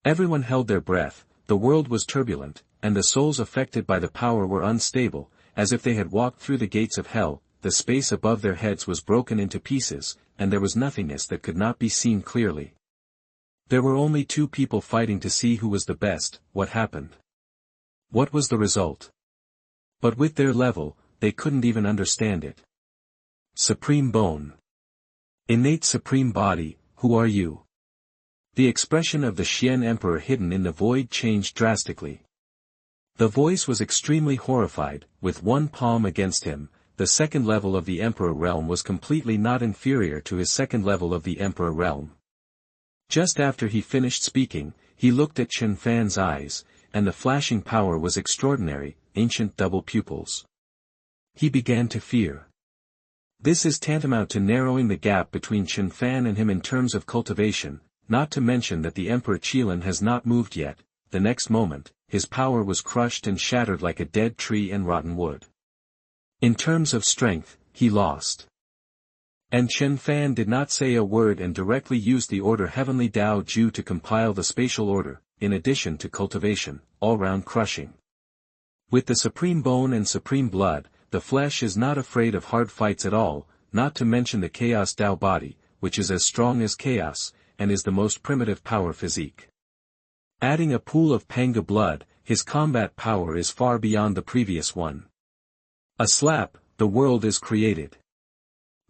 Everyone held their breath. The world was turbulent, and the souls affected by the power were unstable, as if they had walked through the gates of hell. The space above their heads was broken into pieces, and there was nothingness that could not be seen clearly. There were only two people fighting to see who was the best. What happened? What was the result? But with their level, they couldn't even understand it. Supreme Bone. Innate Supreme Body, who are you? The expression of the Xian Emperor hidden in the void changed drastically. The voice was extremely horrified. With one palm against him, the second level of the Emperor realm was completely not inferior to his second level of the Emperor realm. Just after he finished speaking, he looked at Chen Fan's eyes, and the flashing power was extraordinary, ancient double pupils. He began to fear. This is tantamount to narrowing the gap between Chen Fan and him in terms of cultivation, not to mention that the Emperor Qilin has not moved yet. The next moment, his power was crushed and shattered like a dead tree and rotten wood. In terms of strength, he lost. And Chen Fan did not say a word and directly used the order Heavenly Dao Ju to compile the spatial order, in addition to cultivation, all-round crushing. With the supreme bone and supreme blood, the flesh is not afraid of hard fights at all, not to mention the chaos Dao body, which is as strong as chaos, and is the most primitive power physique. Adding a pool of Panga blood, his combat power is far beyond the previous one. A slap, the world is created.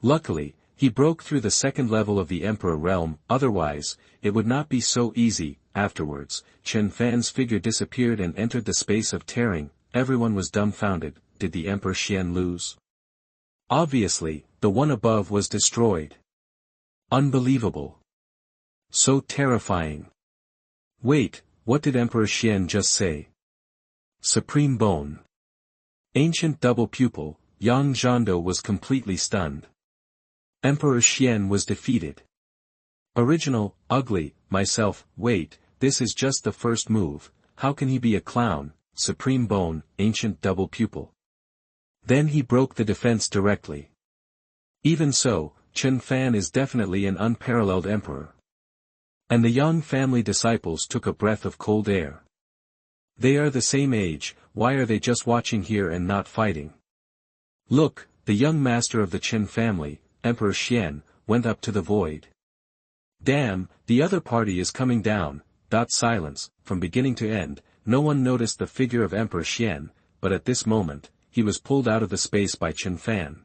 Luckily, he broke through the second level of the Emperor realm, otherwise, it would not be so easy. Afterwards, Chen Fan's figure disappeared and entered the space of tearing. Everyone was dumbfounded. Did the Emperor Xian lose? Obviously, the one above was destroyed. Unbelievable. So terrifying. Wait, what did Emperor Xian just say? Supreme Bone. Ancient double pupil. Yang Zhandou was completely stunned. Emperor Xian was defeated. Original, ugly, myself. Wait, this is just the first move. How can he be a clown? Supreme Bone, ancient double pupil. Then he broke the defense directly. Even so, Chen Fan is definitely an unparalleled emperor. And the Yang family disciples took a breath of cold air. They are the same age, why are they just watching here and not fighting? Look, the young master of the Chen family, Emperor Xian, went up to the void. Damn, the other party is coming down. Silence, from beginning to end, no one noticed the figure of Emperor Xian, but at this moment, he was pulled out of the space by Chen Fan.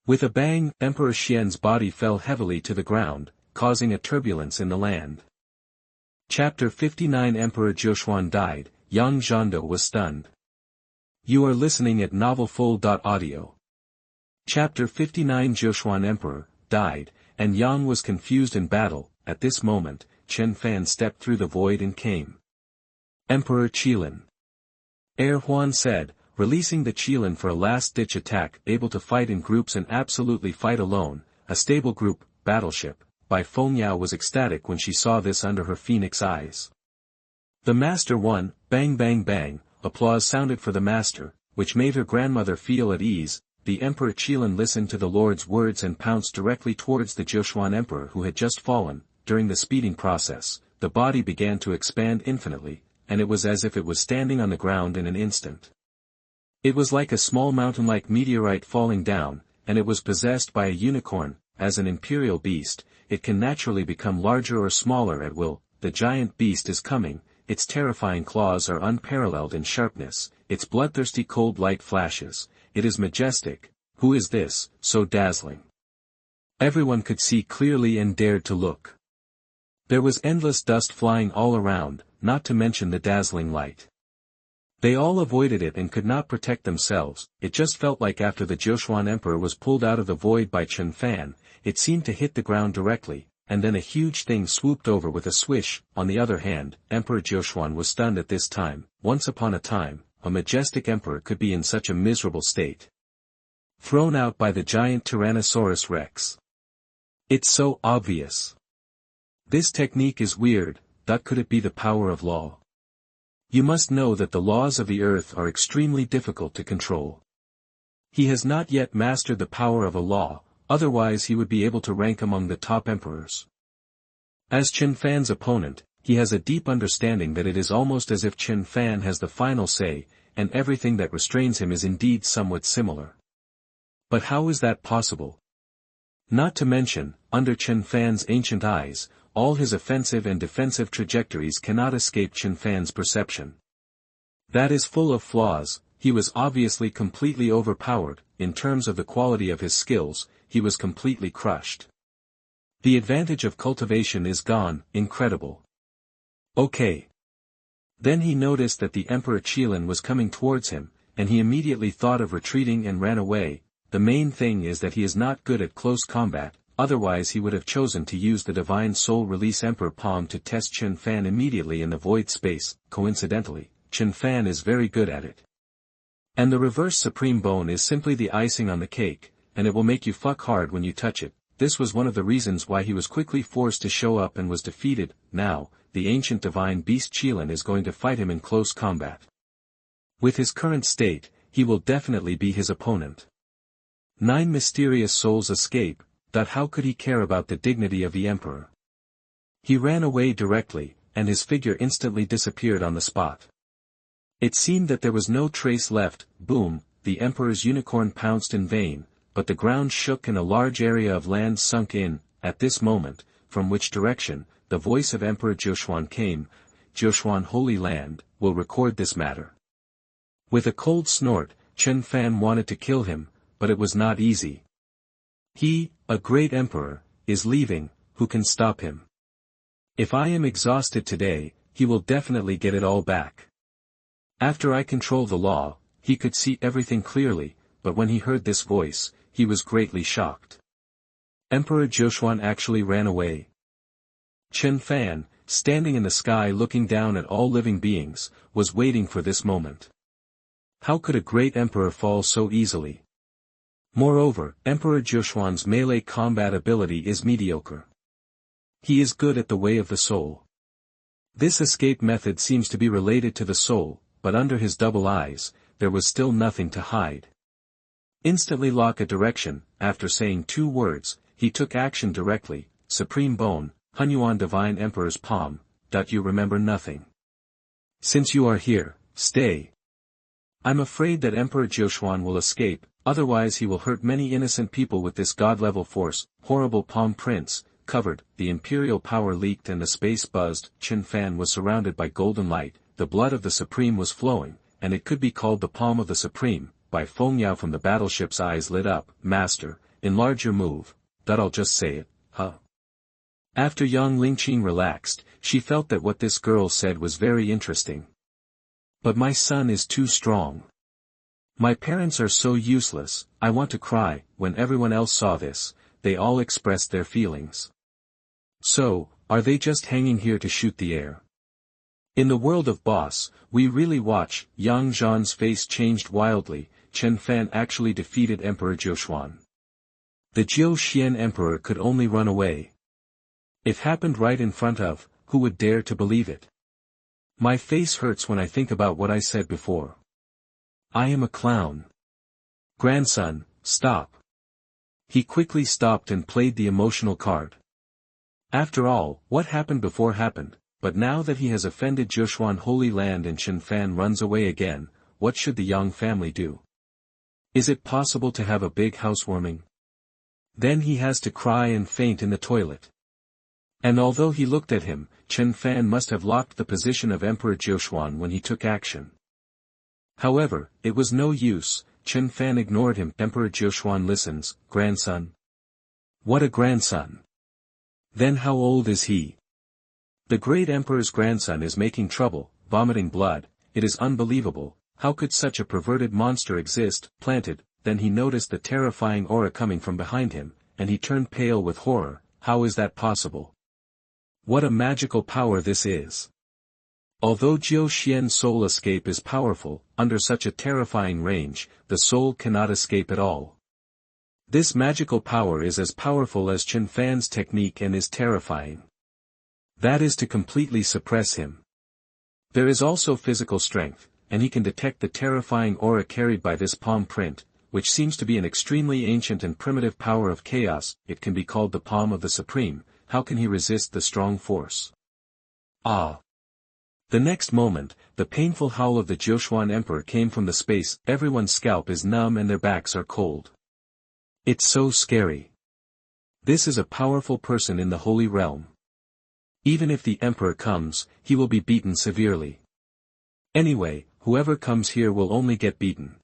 With a bang, Emperor Xian's body fell heavily to the ground, causing a turbulence in the land. Chapter 59 Emperor Jiuxuan died, young Zhandou was stunned. You are listening at novelfull.audio. Chapter 59 Jiuxuan Emperor, died, and Yang was confused in battle. At this moment, Chen Fan stepped through the void and came. Emperor Qilin. Huan said, releasing the Qilin for a last-ditch attack, able to fight in groups and absolutely fight alone, a stable group, battleship. Bai Fengyao was ecstatic when she saw this under her phoenix eyes. The master won, bang bang bang, applause sounded for the master, which made her grandmother feel at ease. The Emperor Qilin listened to the Lord's words and pounced directly towards the Jiuxuan Emperor who had just fallen. During the speeding process, the body began to expand infinitely, and it was as if it was standing on the ground in an instant. It was like a small mountain-like meteorite falling down, and it was possessed by a unicorn. As an imperial beast, it can naturally become larger or smaller at will. The giant beast is coming, its terrifying claws are unparalleled in sharpness, its bloodthirsty cold light flashes, it is majestic. Who is this, so dazzling? Everyone could see clearly and dared to look. There was endless dust flying all around, not to mention the dazzling light. They all avoided it and could not protect themselves. It just felt like after the Jiuxuan Emperor was pulled out of the void by Chen Fan, it seemed to hit the ground directly, and then a huge thing swooped over with a swish. On the other hand, Emperor Jiuxuan was stunned at this time. Once upon a time, a majestic emperor could be in such a miserable state. Thrown out by the giant Tyrannosaurus Rex. It's so obvious. This technique is weird. Could it be the power of law? You must know that the laws of the earth are extremely difficult to control. He has not yet mastered the power of a law, otherwise he would be able to rank among the top emperors. As Chen Fan's opponent, he has a deep understanding that it is almost as if Chen Fan has the final say, and everything that restrains him is indeed somewhat similar. But how is that possible? Not to mention, under Chen Fan's ancient eyes, all his offensive and defensive trajectories cannot escape Chen Fan's perception. That is full of flaws. He was obviously completely overpowered. In terms of the quality of his skills, he was completely crushed. The advantage of cultivation is gone. Incredible. Okay. Then he noticed that the Emperor Qilin was coming towards him, and he immediately thought of retreating and ran away. The main thing is that he is not good at close combat. Otherwise he would have chosen to use the Divine Soul Release Emperor Palm to test Chen Fan immediately in the void space. Coincidentally, Chen Fan is very good at it. And the Reverse Supreme Bone is simply the icing on the cake, and it will make you fuck hard when you touch it. This was one of the reasons why he was quickly forced to show up and was defeated. Now, the ancient divine beast Qilin is going to fight him in close combat. With his current state, he will definitely be his opponent. 9 mysterious souls escape. How could he care about the dignity of the emperor? He ran away directly, and his figure instantly disappeared on the spot. It seemed that there was no trace left. Boom, the emperor's unicorn pounced in vain, but the ground shook and a large area of land sunk in. At this moment, from which direction, the voice of Emperor Jiuxuan came. Jiuxuan Holy Land, will record this matter. With a cold snort, Chen Fan wanted to kill him, but it was not easy. He, a great emperor, is leaving. Who can stop him? If I am exhausted today, he will definitely get it all back. After I control the law, he could see everything clearly, but when he heard this voice, he was greatly shocked. Emperor Jiuxuan actually ran away. Chen Fan, standing in the sky looking down at all living beings, was waiting for this moment. How could a great emperor fall so easily? Moreover, Emperor Jiuxuan's melee combat ability is mediocre. He is good at the way of the soul. This escape method seems to be related to the soul, but under his double eyes, there was still nothing to hide. Instantly lock a direction. After saying 2 words, he took action directly. Supreme Bone, Xuanhuan Divine Emperor's palm. You remember nothing. Since you are here, stay. I'm afraid that Emperor Jiuxuan will escape, otherwise he will hurt many innocent people with this god-level force. Horrible palm prints, covered, the imperial power leaked and the space buzzed. Chen Fan was surrounded by golden light, the blood of the Supreme was flowing, and it could be called the palm of the Supreme. By Feng Yao from the battleship's eyes lit up. Master, enlarge your move. I'll just say it, huh? After Yang Lingqing relaxed, she felt that what this girl said was very interesting. But my son is too strong. My parents are so useless, I want to cry. When everyone else saw this, they all expressed their feelings. So, are they just hanging here to shoot the air? In the world of boss, we really watch. Yang Zhan's face changed wildly. Chen Fan actually defeated Emperor Jiuxuan. The Jiuxian Emperor could only run away. It happened right in front of, who would dare to believe it? My face hurts when I think about what I said before. I am a clown. Grandson, stop. He quickly stopped and played the emotional card. After all, what happened before happened, but now that he has offended Jiuxuan Holy Land and Chen Fan runs away again, what should the Yang family do? Is it possible to have a big housewarming? Then he has to cry and faint in the toilet. And although he looked at him, Chen Fan must have locked the position of Emperor Jiuxuan when he took action. However, it was no use. Chen Fan ignored him. Emperor Jiuxuan listens. Grandson? What a grandson! Then how old is he? The great emperor's grandson is making trouble, vomiting blood. It is unbelievable. How could such a perverted monster exist? Planted. Then he noticed the terrifying aura coming from behind him, and he turned pale with horror. How is that possible? What a magical power this is! Although Jiu Xian's soul escape is powerful, under such a terrifying range, the soul cannot escape at all. This magical power is as powerful as Chen Fan's technique and is terrifying. That is to completely suppress him. There is also physical strength, and he can detect the terrifying aura carried by this palm print, which seems to be an extremely ancient and primitive power of chaos. It can be called the palm of the Supreme. How can he resist the strong force? Ah! The next moment, the painful howl of the Jiuxuan Emperor came from the space. Everyone's scalp is numb and their backs are cold. It's so scary. This is a powerful person in the Holy Realm. Even if the Emperor comes, he will be beaten severely. Anyway, whoever comes here will only get beaten.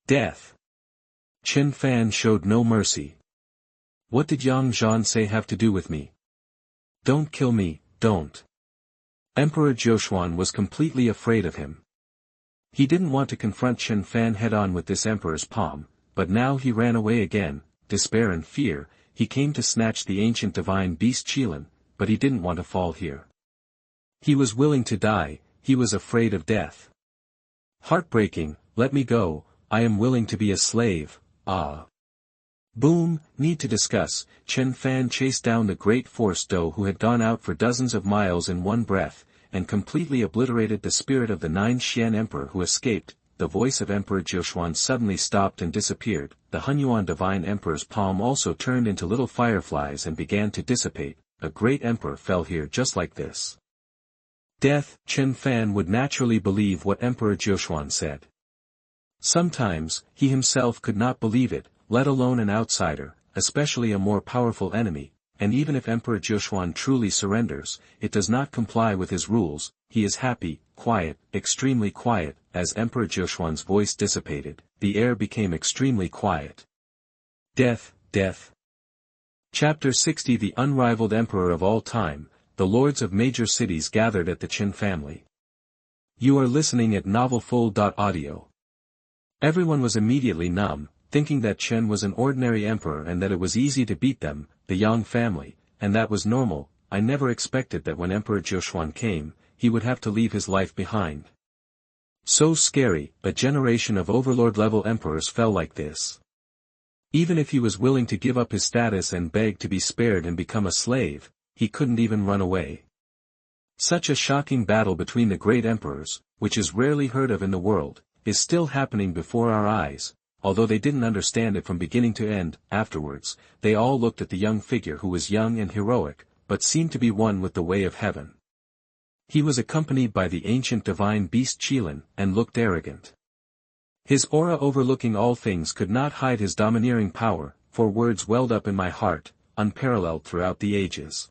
Death. Chen Fan showed no mercy. What did Yang Zhan say have to do with me? Don't kill me, don't. Emperor Jiuxuan was completely afraid of him. He didn't want to confront Chen Fan head-on with this emperor's palm, but now he ran away again. Despair and fear, he came to snatch the ancient divine beast Qilin, but he didn't want to fall here. He was willing to die, he was afraid of death. Heartbreaking, let me go, I am willing to be a slave, ah. Boom, need to discuss. Chen Fan chased down the great force Dou who had gone out for dozens of miles in one breath, and completely obliterated the spirit of the 9 Xian Emperor who escaped. The voice of Emperor Jiuxuan suddenly stopped and disappeared. The Xuanhuan Divine Emperor's palm also turned into little fireflies and began to dissipate. A great emperor fell here just like this. Death. Chen Fan would naturally believe what Emperor Jiuxuan said. Sometimes, he himself could not believe it, let alone an outsider, especially a more powerful enemy, and even if Emperor Jiuxuan truly surrenders, it does not comply with his rules. He is happy, quiet, extremely quiet. As Emperor Jiuxuan's voice dissipated, the air became extremely quiet. Death, death. Chapter 60. The unrivaled emperor of all time, the lords of major cities gathered at the Chen family. You are listening at novelfull.audio. Everyone was immediately numb, thinking that Chen was an ordinary emperor and that it was easy to beat them, the Yang family, and that was normal. I never expected that when Emperor Jiuxuan came, he would have to leave his life behind. So scary, a generation of overlord-level emperors fell like this. Even if he was willing to give up his status and beg to be spared and become a slave, he couldn't even run away. Such a shocking battle between the great emperors, which is rarely heard of in the world, is still happening before our eyes. although they didn't understand it from beginning to end. Afterwards, they all looked at the young figure who was young and heroic, but seemed to be one with the way of heaven. He was accompanied by the ancient divine beast Qilin, and looked arrogant. His aura overlooking all things could not hide his domineering power, for words welled up in my heart, unparalleled throughout the ages.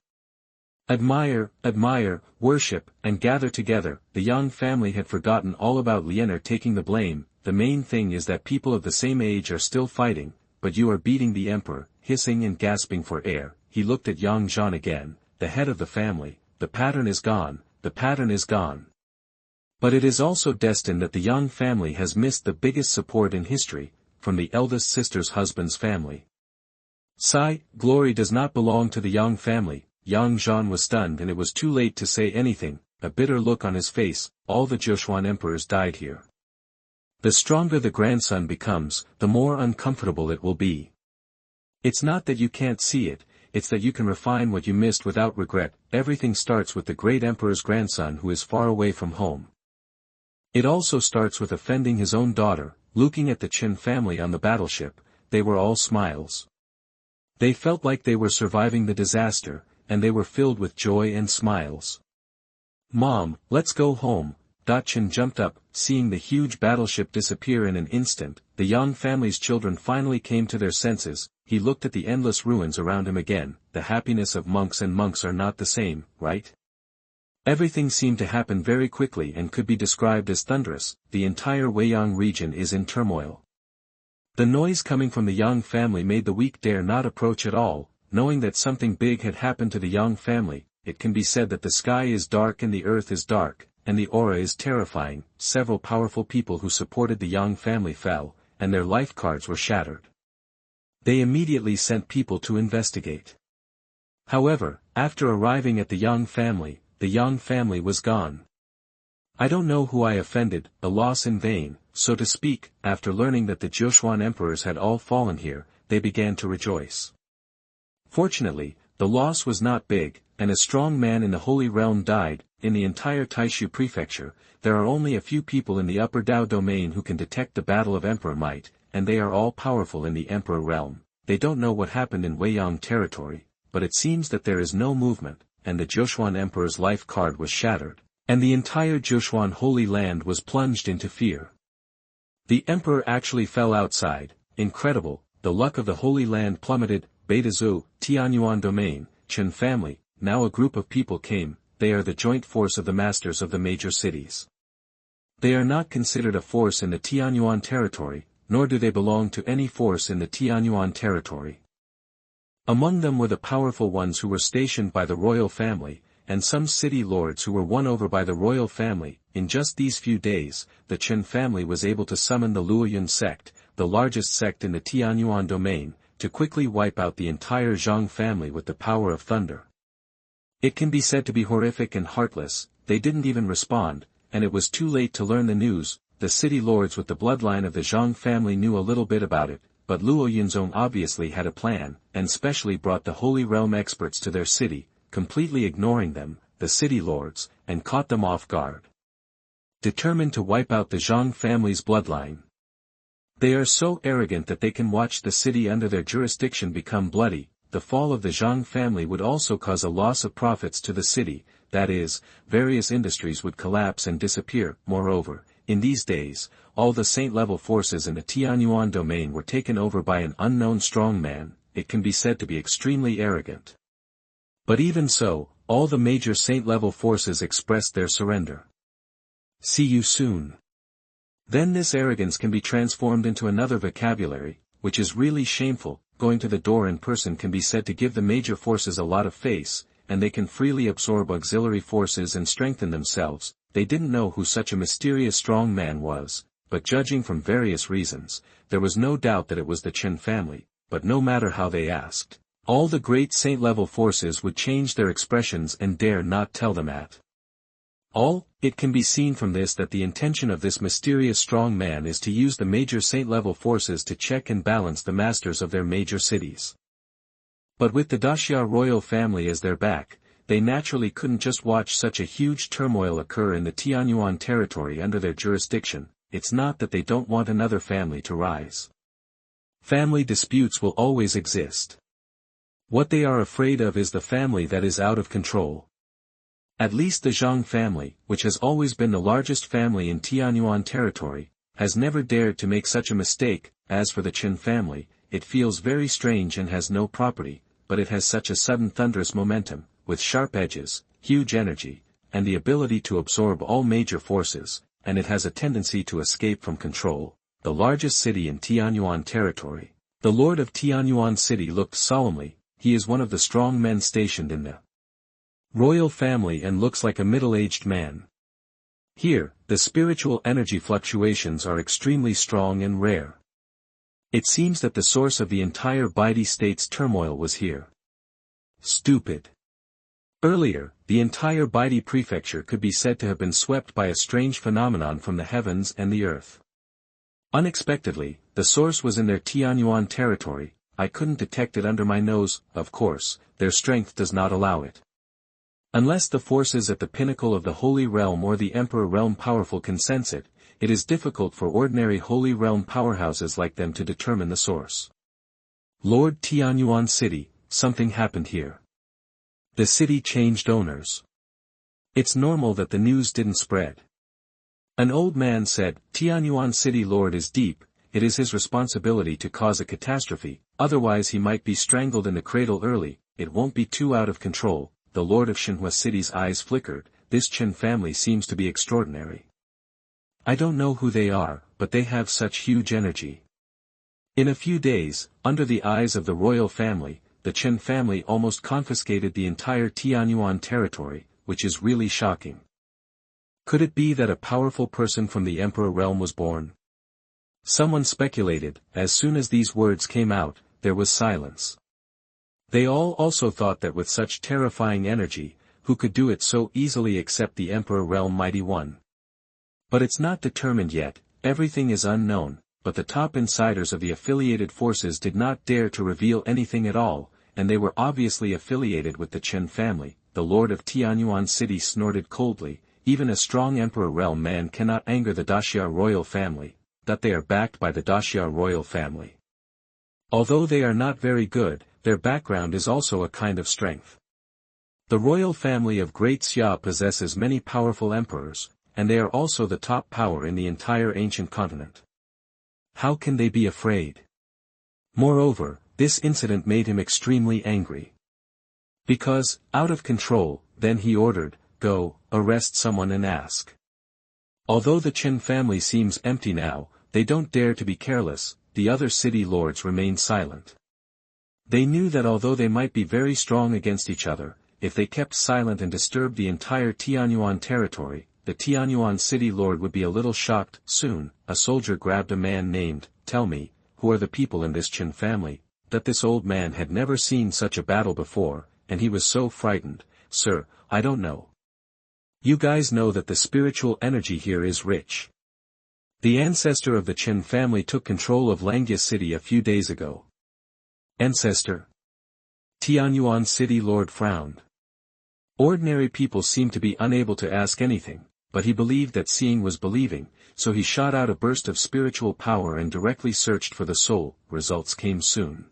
Admire, admire, worship, and gather together. The Yang family had forgotten all about Lianer taking the blame. The main thing is that people of the same age are still fighting, but you are beating the emperor. Hissing and gasping for air, he looked at Yang Zhan again, the head of the family. The pattern is gone, the pattern is gone. But it is also destined that the Yang family has missed the biggest support in history, from the eldest sister's husband's family. Sigh, glory does not belong to the Yang family. Yang Zhan was stunned and it was too late to say anything, a bitter look on his face. All the Jiuxuan emperors died here. The stronger the grandson becomes, the more uncomfortable it will be. It's not that you can't see it, it's that you can refine what you missed without regret. Everything starts with the great emperor's grandson who is far away from home. It also starts with offending his own daughter. Looking at the Chen family on the battleship, they were all smiles. They felt like they were surviving the disaster, and they were filled with joy and smiles. Mom, let's go home. Chen jumped up, seeing the huge battleship disappear in an instant. The Yang family's children finally came to their senses. He looked at the endless ruins around him again. The happiness of monks and monks are not the same, right? Everything seemed to happen very quickly and could be described as thunderous. The entire Weiyang region is in turmoil. The noise coming from the Yang family made the weak dare not approach at all. Knowing that something big had happened to the Yang family, it can be said that the sky is dark and the earth is dark, and the aura is terrifying. Several powerful people who supported the Yang family fell, and their life cards were shattered. They immediately sent people to investigate. However, after arriving at the Yang family was gone. I don't know who I offended, a loss in vain, so to speak. After learning that the Jiuxuan emperors had all fallen here, they began to rejoice. Fortunately, the loss was not big, and a strong man in the Holy Realm died. In the entire Taishu prefecture, there are only a few people in the upper Dao domain who can detect the battle of Emperor Might, and they are all powerful in the Emperor Realm. They don't know what happened in Weiyang territory, but it seems that there is no movement, and the Jiuxuan Emperor's life card was shattered, and the entire Jiuxuan Holy Land was plunged into fear. The Emperor actually fell outside. Incredible, the luck of the Holy Land plummeted. Beidazhou, Tianyuan domain, Chen family. Now a group of people came. They are the joint force of the masters of the major cities. They are not considered a force in the Tianyuan territory, nor do they belong to any force in the Tianyuan territory. Among them were the powerful ones who were stationed by the royal family, and some city lords who were won over by the royal family. In just these few days, the Chen family was able to summon the Luoyun sect, the largest sect in the Tianyuan domain, to quickly wipe out the entire Zhang family with the power of thunder. It can be said to be horrific and heartless. They didn't even respond, and it was too late to learn the news. The city lords with the bloodline of the Zhang family knew a little bit about it, but Luo Yunzong obviously had a plan, and specially brought the Holy Realm experts to their city, completely ignoring them, the city lords, and caught them off guard. Determined to wipe out the Zhang family's bloodline. They are so arrogant that they can watch the city under their jurisdiction become bloody. The fall of the Zhang family would also cause a loss of profits to the city, that is, various industries would collapse and disappear. Moreover, in these days, all the saint-level forces in the Tianyuan domain were taken over by an unknown strongman. It can be said to be extremely arrogant. But even so, all the major saint-level forces expressed their surrender. See you soon. Then this arrogance can be transformed into another vocabulary, which is really shameful. Going to the door in person can be said to give the major forces a lot of face, and they can freely absorb auxiliary forces and strengthen themselves. They didn't know who such a mysterious strong man was, but judging from various reasons, there was no doubt that it was the Chen family. But no matter how they asked, all the great saint-level forces would change their expressions and dare not tell them at all. It can be seen from this that the intention of this mysterious strong man is to use the major saint-level forces to check and balance the masters of their major cities. But with the Daxia royal family as their back, they naturally couldn't just watch such a huge turmoil occur in the Tianyuan territory under their jurisdiction. It's not that they don't want another family to rise. Family disputes will always exist. What they are afraid of is the family that is out of control. At least the Zhang family, which has always been the largest family in Tianyuan territory, has never dared to make such a mistake. As for the Chen family, it feels very strange and has no property, but it has such a sudden thunderous momentum, with sharp edges, huge energy, and the ability to absorb all major forces, and it has a tendency to escape from control. The largest city in Tianyuan territory. The lord of Tianyuan city looked solemnly. He is one of the strong men stationed in the royal family and looks like a middle-aged man. Here, the spiritual energy fluctuations are extremely strong and rare. It seems that the source of the entire Baidi state's turmoil was here. Stupid. Earlier, the entire Baidi prefecture could be said to have been swept by a strange phenomenon from the heavens and the earth. Unexpectedly, the source was in their Tianyuan territory. I couldn't detect it under my nose. Of course, their strength does not allow it. Unless the forces at the pinnacle of the Holy Realm or the Emperor Realm powerful can sense it, it is difficult for ordinary Holy Realm powerhouses like them to determine the source. Lord Tianyuan City, something happened here. The city changed owners. It's normal that the news didn't spread. An old man said, Tianyuan City Lord is deep, it is his responsibility to cause a catastrophe, otherwise he might be strangled in the cradle early. It won't be too out of control. The Lord of Xuanhuan City's eyes flickered. This Chen family seems to be extraordinary. I don't know who they are, but they have such huge energy. In a few days, under the eyes of the royal family, the Chen family almost confiscated the entire Tianyuan territory, which is really shocking. Could it be that a powerful person from the Emperor realm was born? Someone speculated. As soon as these words came out, there was silence. They all also thought that with such terrifying energy, who could do it so easily except the Emperor Realm Mighty One? But it's not determined yet, everything is unknown, but the top insiders of the affiliated forces did not dare to reveal anything at all, and they were obviously affiliated with the Chen family. The Lord of Tianyuan City snorted coldly. Even a strong Emperor Realm man cannot anger the Daxia royal family, that they are backed by the Daxia royal family. Although they are not very good, their background is also a kind of strength. The royal family of Great Xia possesses many powerful emperors, and they are also the top power in the entire ancient continent. How can they be afraid? Moreover, this incident made him extremely angry. Because, out of control, then he ordered, go, arrest someone and ask. Although the Chen family seems empty now, they don't dare to be careless. The other city lords remained silent. They knew that although they might be very strong against each other, if they kept silent and disturbed the entire Tianyuan territory, the Tianyuan city lord would be a little shocked. Soon, a soldier grabbed a man named, tell me, who are the people in this Chen family? That this old man had never seen such a battle before, and he was so frightened. Sir, I don't know. You guys know that the spiritual energy here is rich. The ancestor of the Chen family took control of Langia city a few days ago. Ancestor? Tianyuan city lord frowned. Ordinary people seem to be unable to ask anything, but he believed that seeing was believing, so he shot out a burst of spiritual power and directly searched for the soul. Results came soon.